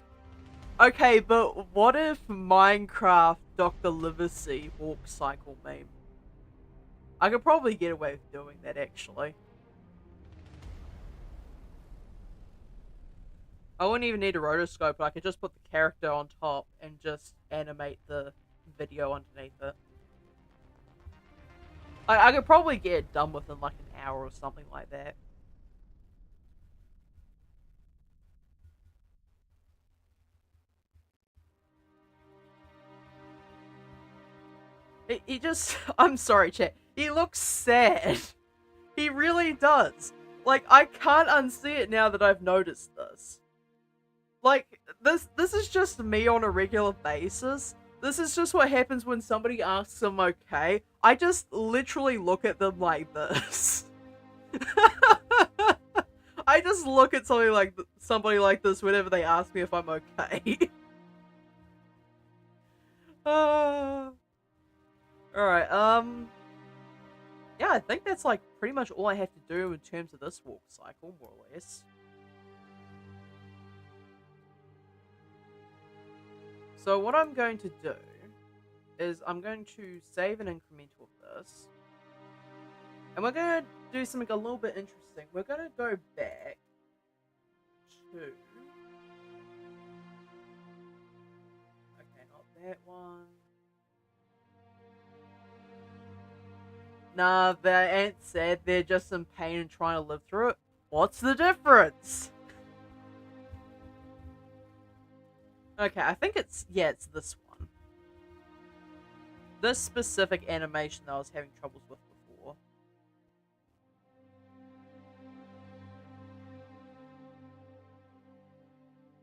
Okay, but what if Minecraft Dr. Livesey walk cycle meme? I could probably get away with doing that, actually. I wouldn't even need a rotoscope, but I could just put the character on top and just animate the video underneath it. I could probably get it done within like an hour or something like that. He just... I'm sorry, chat. He looks sad. He really does. Like, I can't unsee it now that I've noticed this. Like, this is just me on a regular basis. This is just what happens when somebody asks I'm okay. I just literally look at them like this. I just look at somebody like this whenever they ask me if I'm okay. Alright, yeah, I think that's like pretty much all I have to do in terms of this walk cycle, more or less. So what I'm going to do is I'm going to save an incremental of this. And we're going to do something a little bit interesting. We're going to go back to... Okay, not that one. Nah, the ants said they're just in pain and trying to live through it. What's the difference? Okay, I think it's... Yeah, it's this one. This specific animation that I was having troubles with before.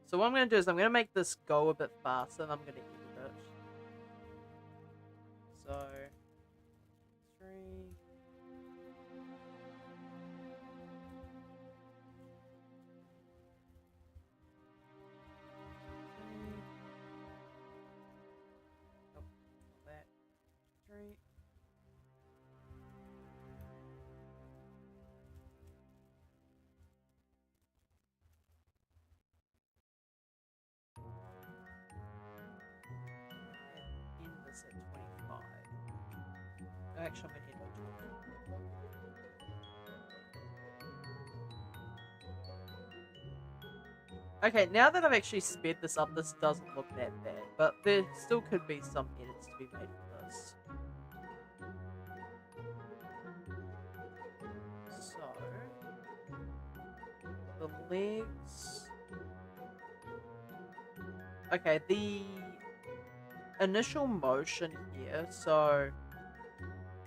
So what I'm going to do is I'm going to make this go a bit faster and I'm going to edit it. So... 3... Right. End this at 25. Actually, I'm gonna end at 20. Okay, now that I've actually sped this up, this doesn't look that bad, but there still could be some edits to be made for this. legs. Okay, the initial motion here, so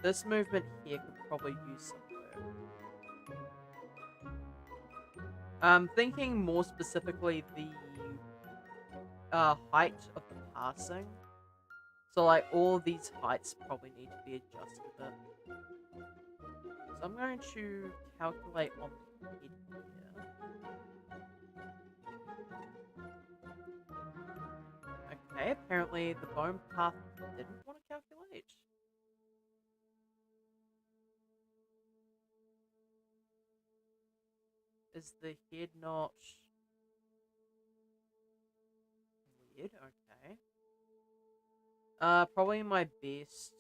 this movement here could probably use some work. I'm thinking more specifically the height of the passing. So like all these heights probably need to be adjusted a bit. So I'm going to calculate on the head here. Okay, apparently the bone path didn't want to calculate. Is the head not weird? Okay. Probably my best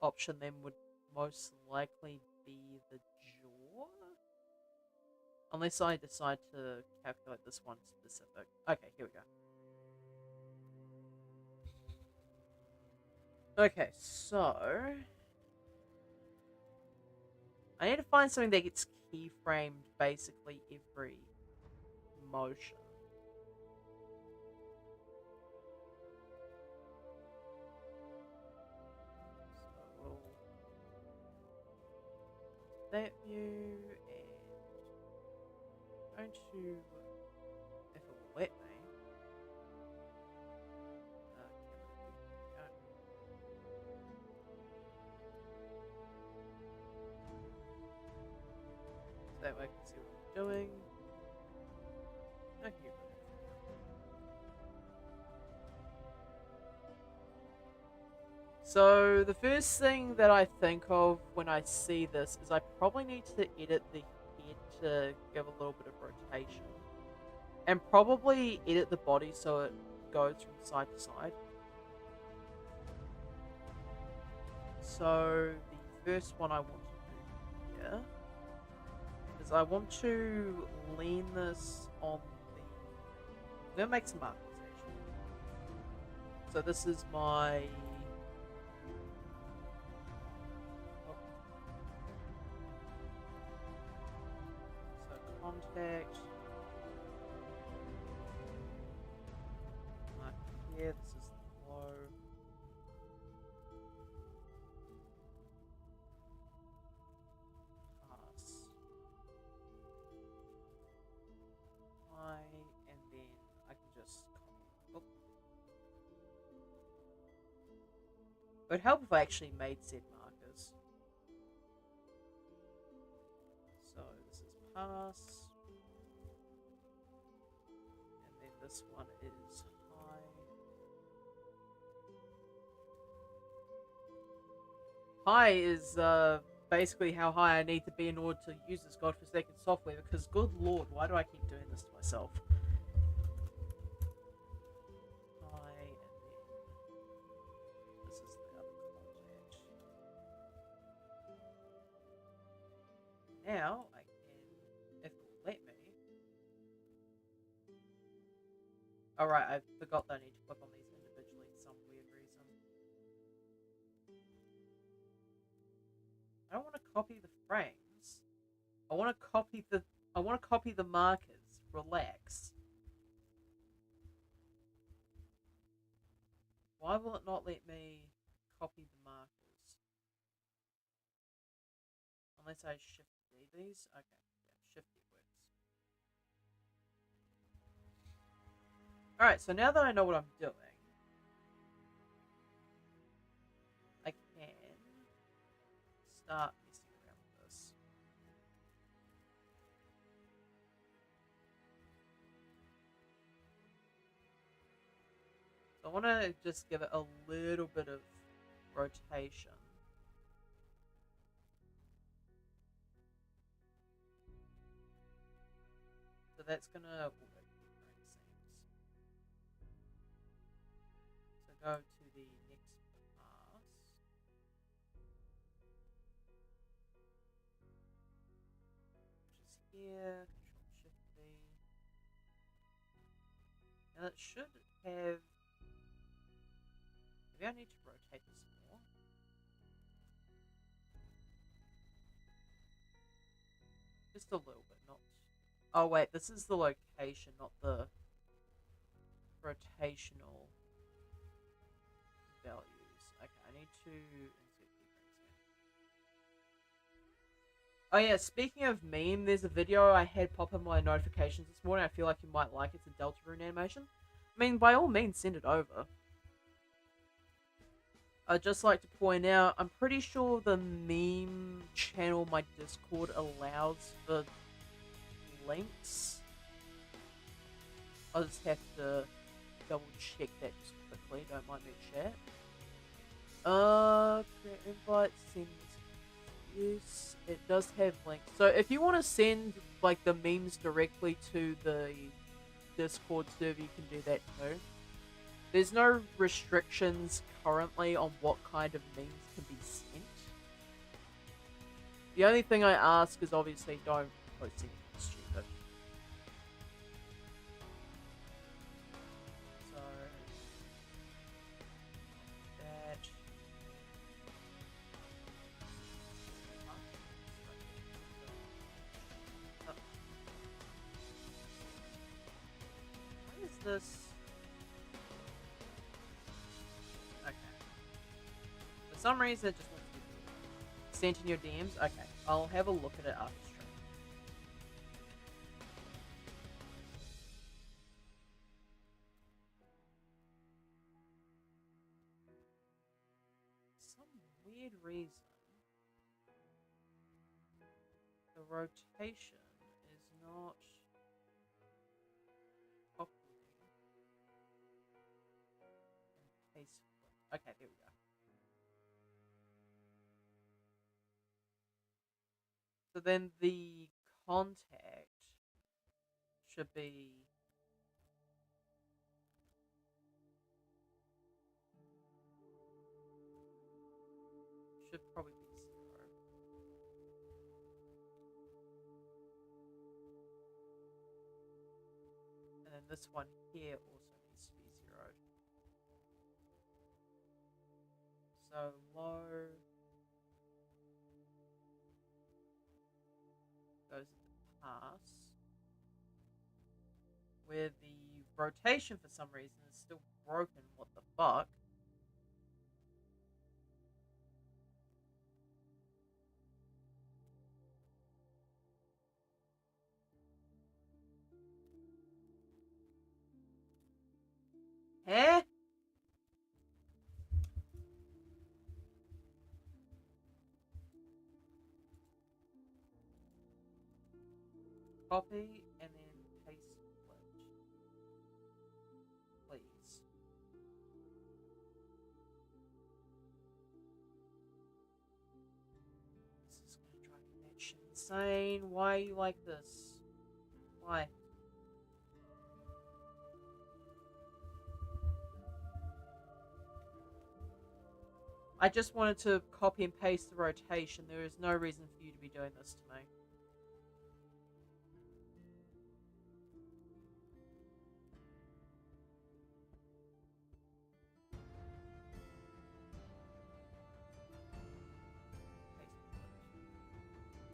option then would most likely be the jaw. Unless I decide to calculate this one specific. Okay, here we go. Okay, so I need to find something that gets keyframed basically every motion. So we'll that view and I'm going to, if it will let me. That way I can see what I'm doing. Okay. So the first thing that I think of when I see this is I probably need to edit the head to give a little bit of rotation. And probably edit the body so it goes from side to side. So the first one I want to do here is I want to lean this on the... I'm going to make some markers actually. So this is my... So contact. Mark here, this is the low. And then I can just copy. Oh. It would help if I actually made said markers. So this is pass. And then this one is high. High is basically how high I need to be in order to use this godforsaken software, because good lord, why do I keep doing this to myself? High, and then this is the other contact. Now I can, if it will let me. Alright, I forgot that I need to click on these individually for some weird reason. I don't want to copy the frames. I want to copy the markers. Relax. Why will it not let me copy the markers? Unless I shift D these? Okay, yeah, shift D works. Alright, so now that I know what I'm doing, I can start messing around with this. So I want to just give it a little bit of rotation. So that's going to work, it seems. So go to the next pass. Which is here. Control Shift V. Now it should have... Maybe I need to rotate this more. Just a little bit, not Oh wait, this is the location, not the rotational values. Okay, I need to insert keyframes here. Oh yeah, speaking of meme, there's a video I had pop up my notifications this morning. I feel like you might like it. It's a Deltarune animation. I mean, by all means, send it over. I'd just like to point out, I'm pretty sure the meme channel, my Discord, allows for links. I'll just have to double check that just quickly, don't mind me chat. Create invite, send use. It does have links. So if you want to send like the memes directly to the Discord server, you can do that too. There's no restrictions currently on what kind of memes can be sent. The only thing I ask is obviously don't post anything stupid. So that. What is this? Okay. For some reason, it just wants to be sent in your DMs. Okay, I'll have a look at it after stream. Some weird reason, the rotation is not copying and paste flip. Okay, there we go. So then the contact should be probably be 0. And then this one here also needs to be 0. So low goes at the pass, where the rotation for some reason is still broken. What the fuck? Eh? Copy and then paste flipped. Please. This is gonna drive me batshit insane. Why are you like this? Why? I just wanted to copy and paste the rotation. There is no reason for you to be doing this to me.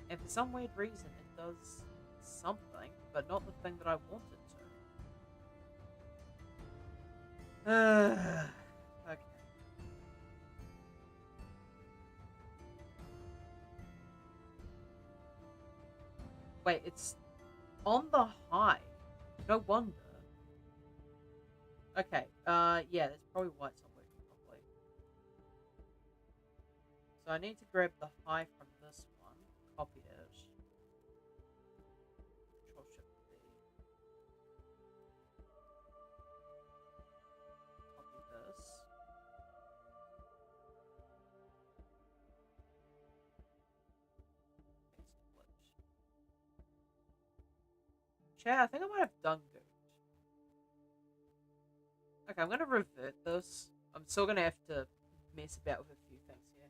And for some weird reason, it does something, but not the thing that I want it to. Okay. Wait, it's on the high. No wonder. Okay, yeah, that's probably why it's not working properly. So I need to grab the high from this one, copy it. Control Shift B. Copy this. Paste flipped. Chat, I think I might have done good. Okay, I'm gonna revert this. I'm still gonna have to mess about with a few things here.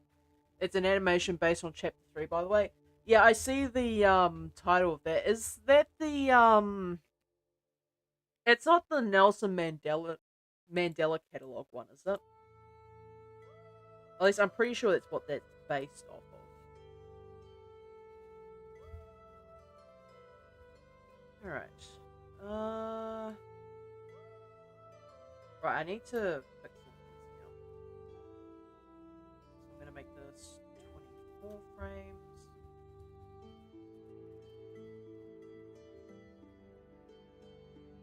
It's an animation based on chapter 3, by the way. Yeah, I see the title of that. Is that the it's not the Nelson Mandela catalog one, is it? At least I'm pretty sure that's what that's based off of. Alright. Right, I need to fix all these now. So I'm gonna make this 24 frames.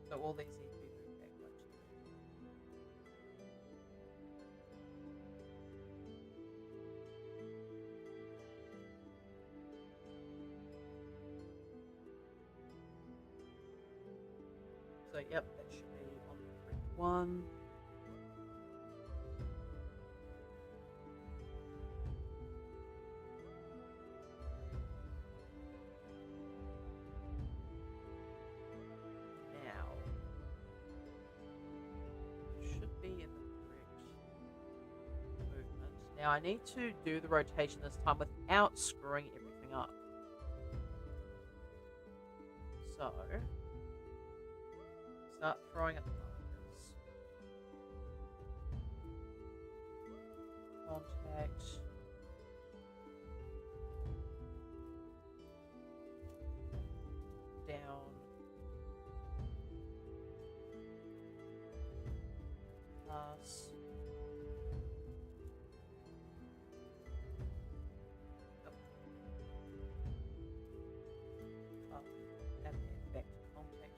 So all these need to be moved back by 2. So yep, that should be on the correct one. Now should be in the correct movement. Now I need to do the rotation this time without screwing everything up. So start throwing up the markers. Contact. Down. Pass. Up. Up. And then back to contact.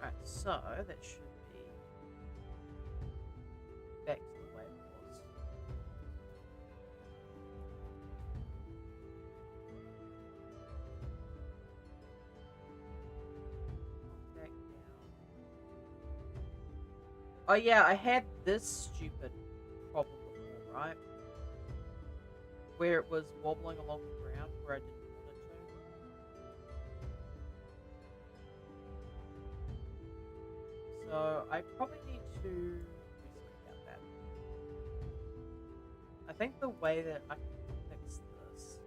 Alright, so that should be back to the way it was. Back down. Oh yeah, I had this stupid problem before, right? Where it was wobbling along the ground where I didn't want it to. So I probably need to do something about that. I think the way that I can fix this is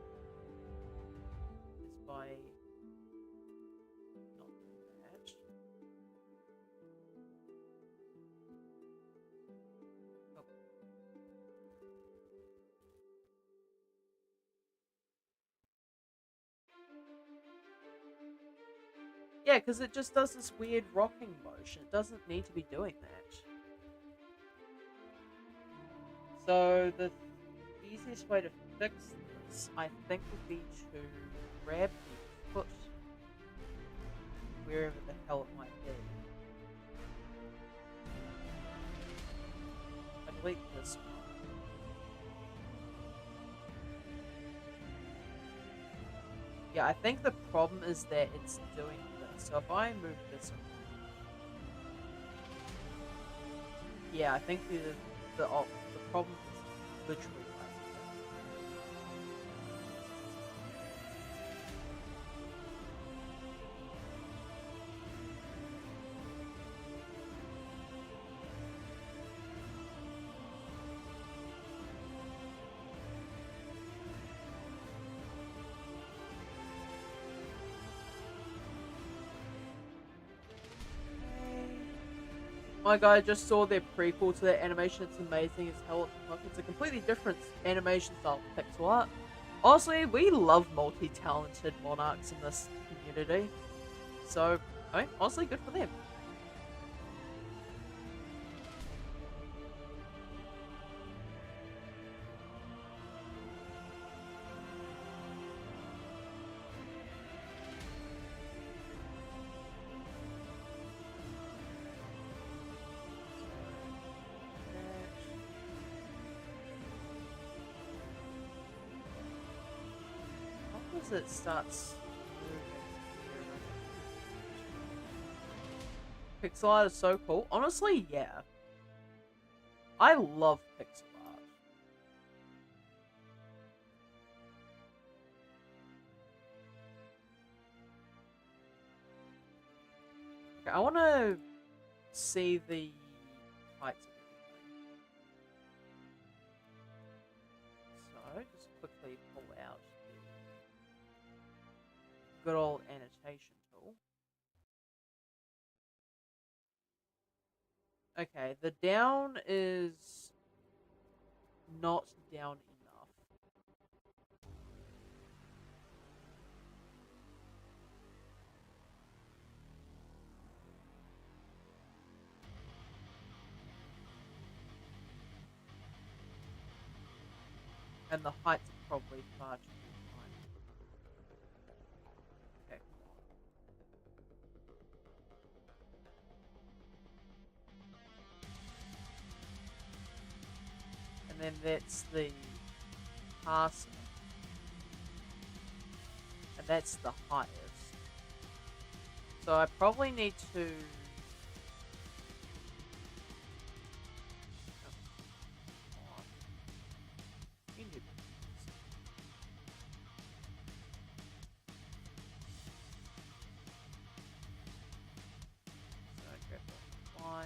by not doing that. Oh. Yeah, because it just does this weird rocking motion. It doesn't need to be doing that. So the easiest way to fix this, I think, would be to grab the foot wherever the hell it might be. I delete this one. Yeah, I think the problem is that it's doing this. So if I move this around, yeah, I think the problem is literally right My guy just saw their prequel to that animation. It's amazing as hell. It's a completely different animation style of pixel art. Honestly, we love multi-talented monarchs in this community. So, I mean, honestly, good for them. It starts moving. Pixel art is so cool. Honestly, yeah. I love pixel art. Okay, I want to see the heights of everything. So, just quickly pull out the good old annotation tool. Okay, the down is not down enough. And the heights are probably far too high. Okay, come on. And then that's the passing. And that's the highest. So I probably need to... Come on. You do this. So I grab that Y.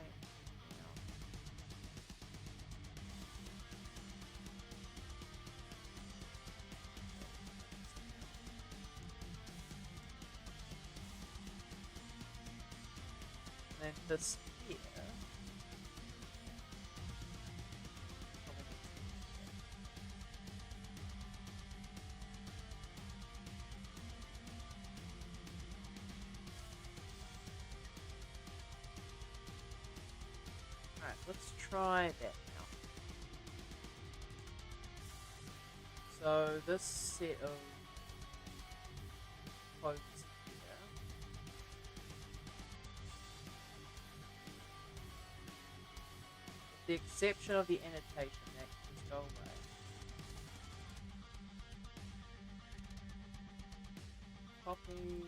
And then this here. Alright, let's try that now. So this set of poses here. With the exception of the annotation, that can just go away. Copy.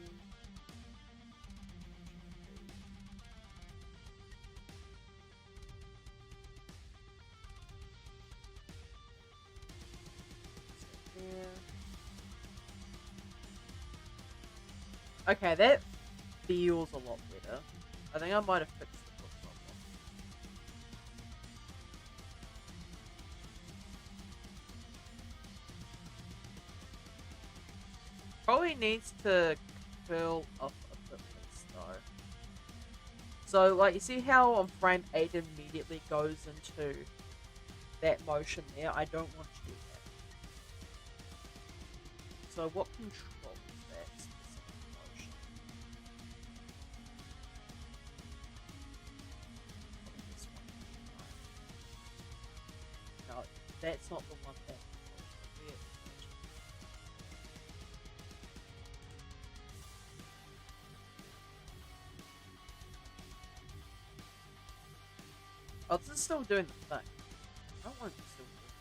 Okay, that feels a lot better. I think I might have fixed the foot problem. Probably needs to curl up a bit more though. So, like, you see how on frame 8 it immediately goes into that motion there? I don't want to do that. So what controls that specific motion? This one. No, that's not the one that controls it. Oh, this is still doing the thing. I want it to still do it.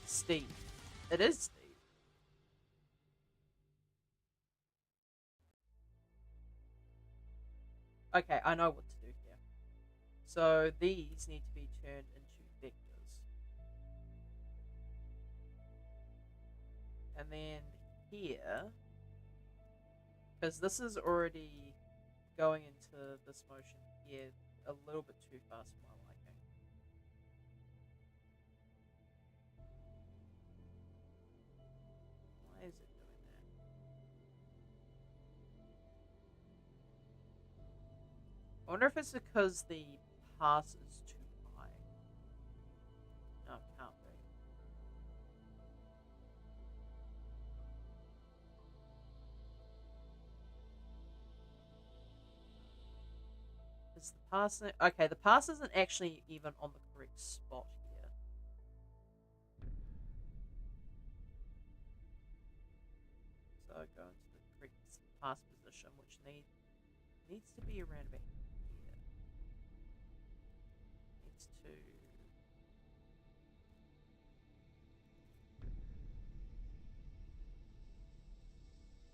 Steve. It is Steve. Okay, I know what to do here. So these need to be turned into vectors. And then here, because this is already going into this motion here a little bit too fast for my liking. Why is it doing that? I wonder if it's because the pass is too high. No, it can't be. Is the pass... Okay, the pass isn't actually even on the correct spot here. So go into the correct pass position, which needs to be around about here. Needs to...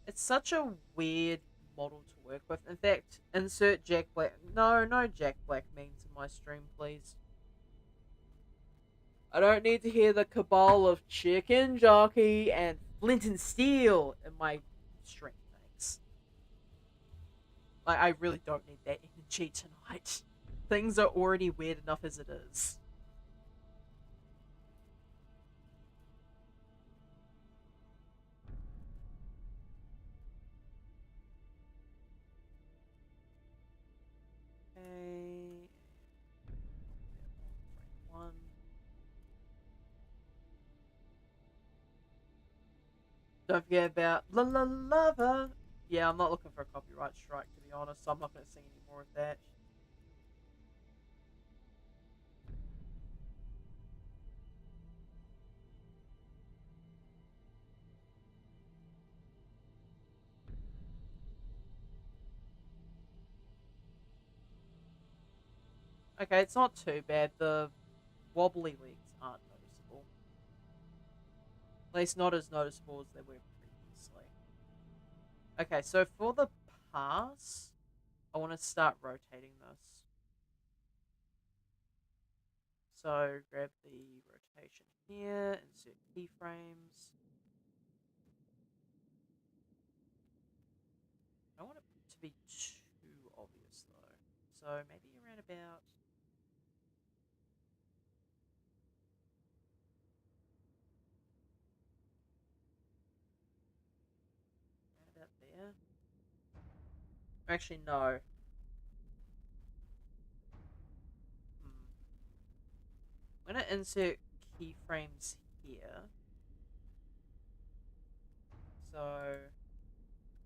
It's such a weird model to work with. In fact, insert Jack Black. No Jack Black memes in my stream, please. I don't need to hear the cabal of Chicken Jockey and Flint and Steel in my stream, thanks. Like, I really don't need that energy tonight. Things are already weird enough as it is. Okay. Don't forget about La La Lava. Yeah, I'm not looking for a copyright strike, to be honest, so I'm not going to sing any more of that. Okay, it's not too bad. The wobbly legs aren't noticeable. At least not as noticeable as they were previously. Okay, so for the pass, I want to start rotating this. So grab the rotation here, insert keyframes. I don't want it to be too obvious though. So maybe around about there. Actually, no. I'm going to insert keyframes here. So,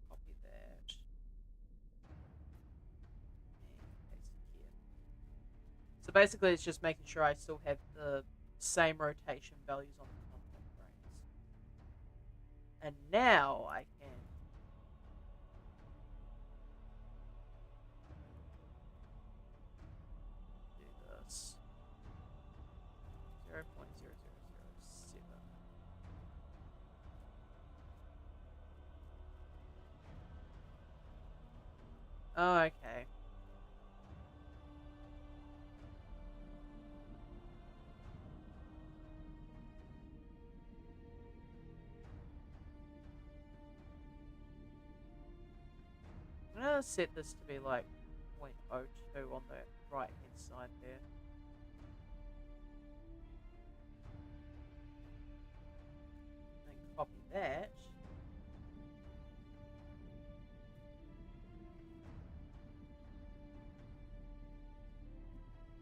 copy that. And paste it here. So basically it's just making sure I still have the same rotation values on the contact frames. And now I can do this. 0.0007. Oh, okay. I'm gonna set this to be like 0.02 on the right hand side there. Then copy that.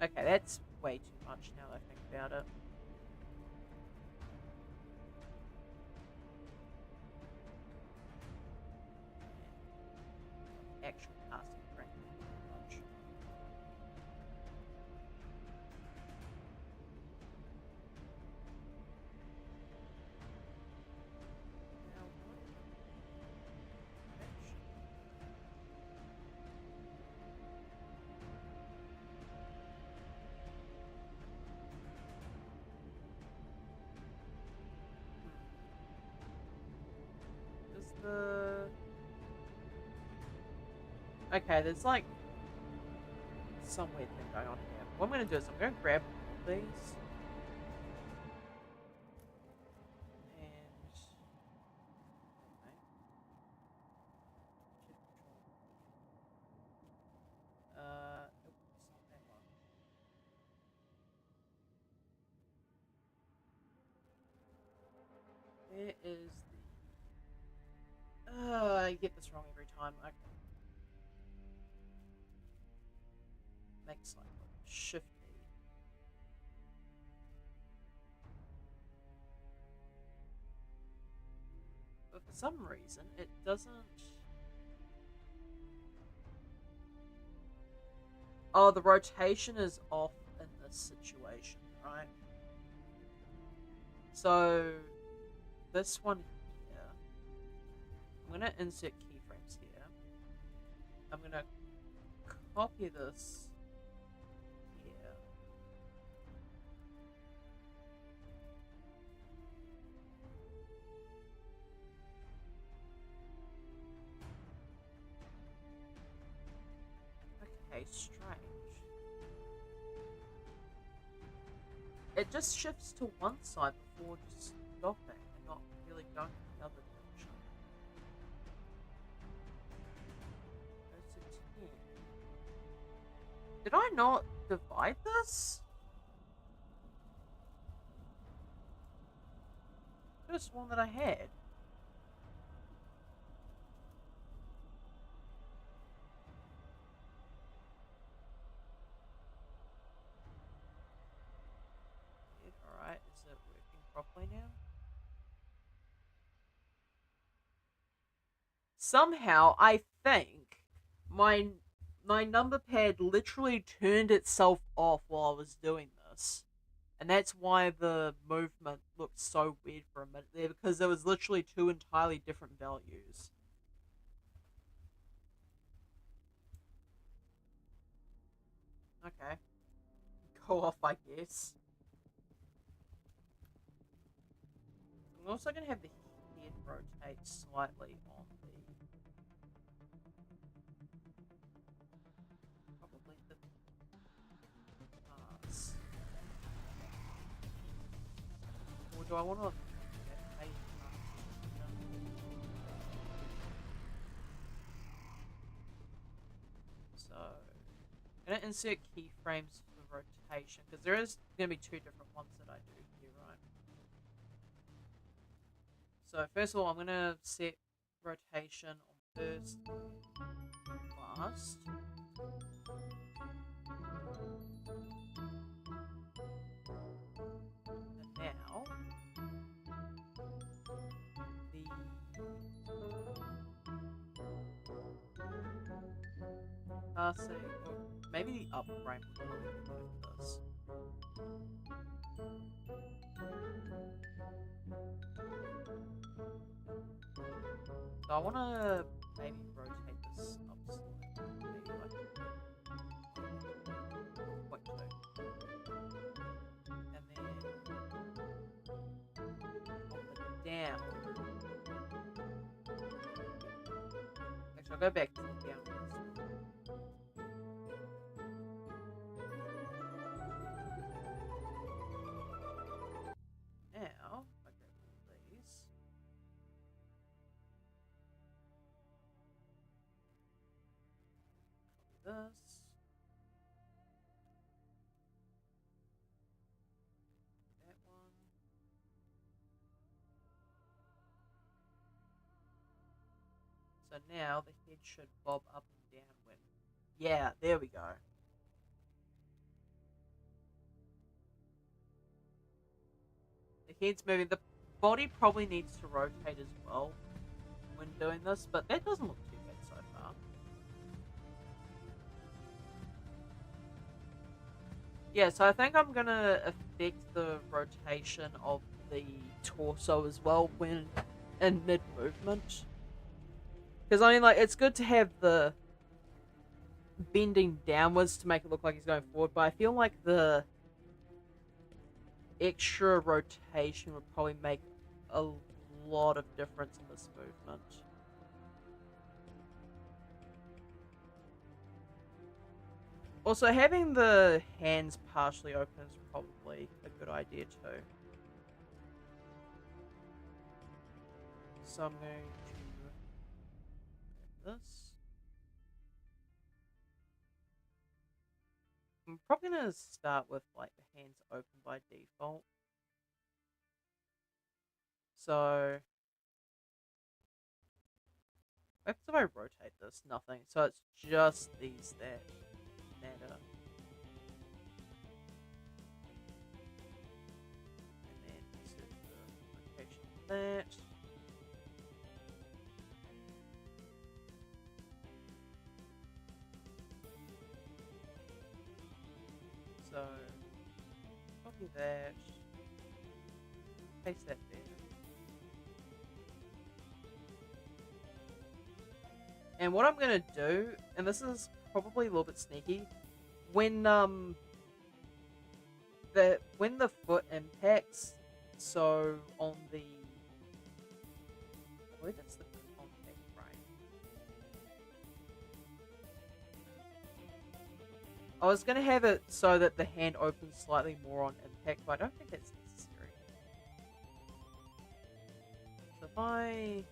Okay, that's way too much now that I think about it. Actual passing frame much. Is the okay? There's like some weird thing going on here. What I'm going to do is I'm going to grab all of these and nope, it's not that one. Where is the? I get this wrong every time. Okay, makes like shift E. But for some reason, it doesn't. Oh, the rotation is off in this situation, right? So, this one here, I'm going to insert keyframes here. I'm going to copy this here. Okay, strange. It just shifts to one side before just stopping and not really going to the other direction. Goes to 10. Did I not divide this? I could have sworn that I had. Alright, is it working properly now? somehow I think my my number pad literally turned itself off while I was doing this. And that's why the movement looked so weird for a minute there, because there was literally two entirely different values. Okay. Go off, I guess. I'm also going to have the head rotate slightly on the... Probably the pass. Or do I want to... So... I'm going to insert keyframes for the rotation, because there is going to be two different ones that I do here, right? So first of all, I'm going to set rotation on first, last. And now, the passing, or maybe the up frame would probably be good for this. So I want to maybe rotate this up slightly, maybe like 0.2. And then on the down, actually I'll go back to the down. Now, I grab all these. Copy this. That one. So now the head should bob up and down when... Yeah, there we go. The head's moving. The body probably needs to rotate as well when doing this, but that doesn't look too bad so far. Yeah, so I think I'm gonna affect the rotation of the torso as well when in mid-movement. Because I mean, like, it's good to have the bending downwards to make it look like he's going forward, but I feel like the extra rotation would probably make a lot of difference in this movement. Also, having the hands partially open is probably a good idea too. So I'm going to grab this. I'm probably going to start with like the hands open by default. So what happens if I rotate this? Nothing. So it's just these that matter. And then this is the rotation of that. So copy that. Paste that there. And what I'm gonna do, and this is probably a little bit sneaky, when the foot impacts, so on the, I believe it's the contact frame. I was gonna have it so that the hand opens slightly more on impact, but I don't think that's necessary. So if I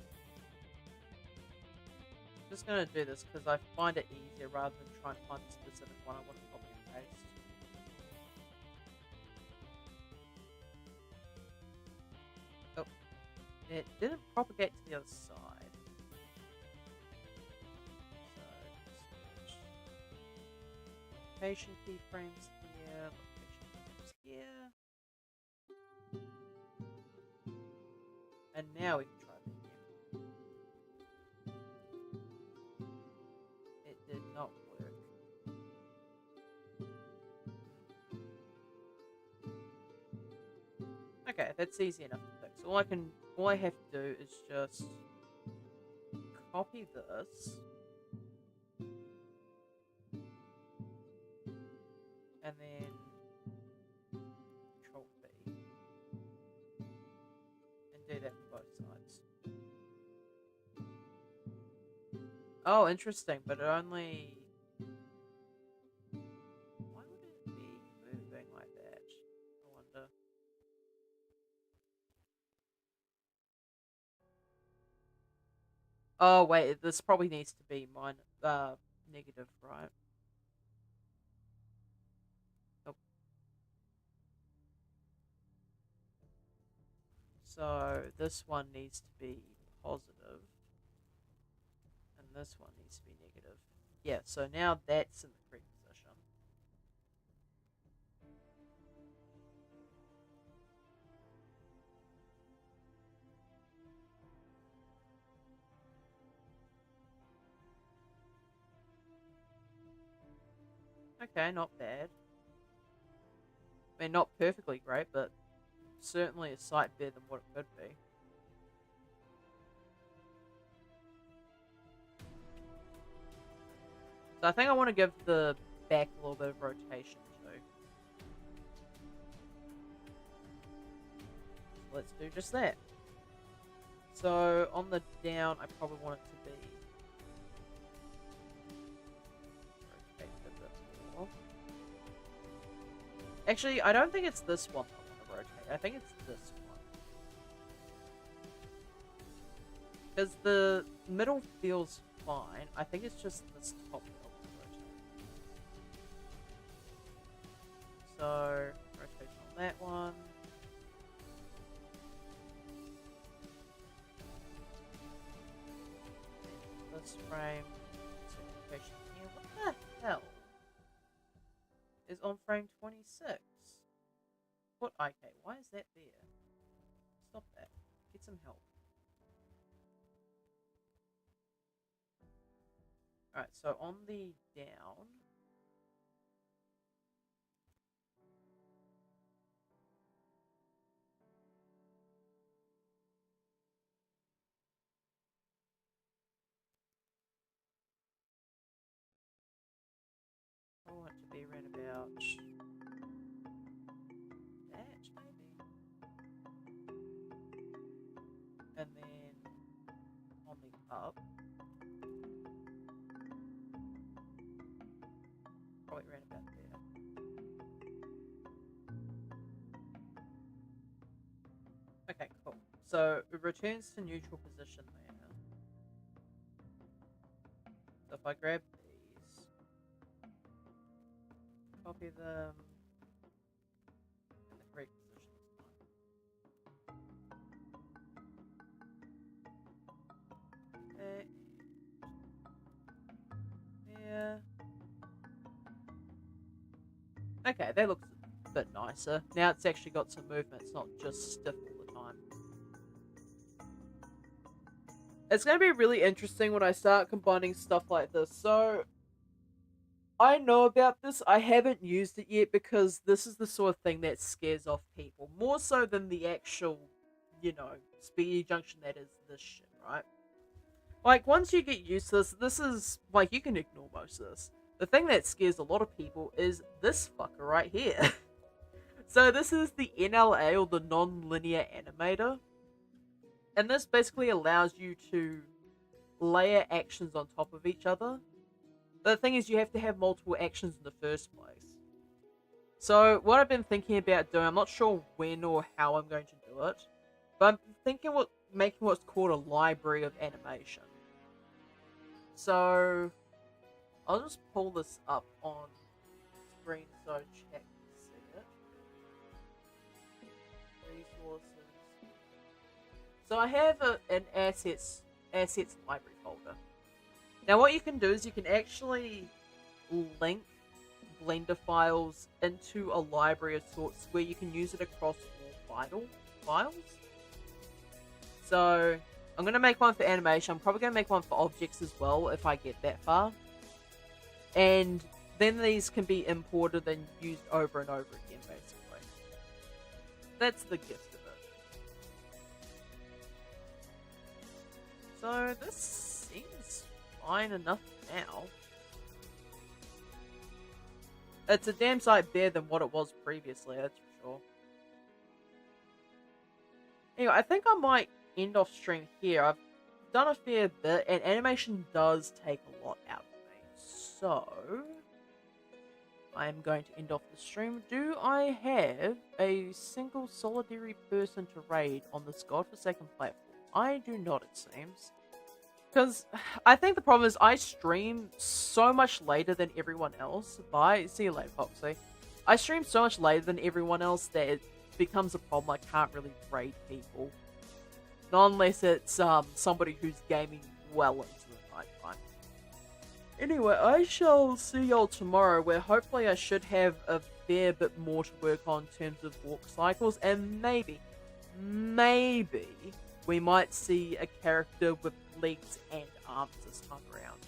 just going to do this because I find it easier rather than trying to find a specific one I want to copy and paste. Oh, it didn't propagate to the other side. So, switch. Location keyframes here, location keyframes here. And now we can try that again. That's easy enough to fix. All I have to do is just copy this and then Control V and do that for both sides. Oh, interesting, but it only... Why would it be moving like that? I wonder. Oh, wait, this probably needs to be negative, right? Nope. So, this one needs to be positive, and this one needs to be negative. Yeah, so now that's in the correct position. Okay, not bad. I mean, not perfectly great, but certainly a sight better than what it could be. So I think I want to give the back a little bit of rotation too. So let's do just that. So on the down, I probably want it to be rotated a bit more. Actually, I don't think it's this one I want to rotate. I think it's this one. Because the middle feels fine. I think it's just this top that I want to rotate. So, rotation on that one. This frame. Rotation here. What the hell is on frame 26? What IK? Why is that there? Stop that. Get some help. Alright, so on the down. I want it to be around about that, maybe. And then on the up. Probably around about there. Okay, cool. So it returns to neutral position there. So if I grab these, copy them in the correct position this time. Okay. Yeah. Okay, that looks a bit nicer. Now it's actually got some movement, it's not just stiff all the time. It's going to be really interesting when I start combining stuff like this. So, I know about this. I haven't used it yet because this is the sort of thing that scares off people. More so than the actual, speedy junction that is this shit, right? Like, once you get used to this is, like, you can ignore most of this. The thing that scares a lot of people is this fucker right here. So this is the NLA, or the non-linear animator. And this basically allows you to layer actions on top of each other. The thing is, you have to have multiple actions in the first place. So what I've been thinking about doing, I'm not sure when or how I'm going to do it, but I'm thinking making what's called a library of animation. So I'll just pull this up on screen so chat can see it. Resources. So I have an assets library folder. Now what you can do is you can actually link Blender files into a library of sorts where you can use it across all files. So I'm going to make one for animation. I'm probably going to make one for objects as well if I get that far. And then these can be imported and used over and over again, basically. That's the gist of it. So this seems fine enough now. It's a damn sight better than what it was previously, that's for sure. Anyway, I think I might end off stream here. I've done a fair bit, and animation does take a lot out of me. So, I am going to end off the stream. Do I have a single solitary person to raid on this godforsaken platform? I do not, it seems. Because I think the problem is I stream so much later than everyone else. Bye. See you later, Foxy. I stream so much later than everyone else that it becomes a problem. I can't really raid people. Not unless it's somebody who's gaming well into the night time. Anyway, I shall see y'all tomorrow, where hopefully I should have a fair bit more to work on in terms of walk cycles, and maybe we might see a character with legs and arms this time around.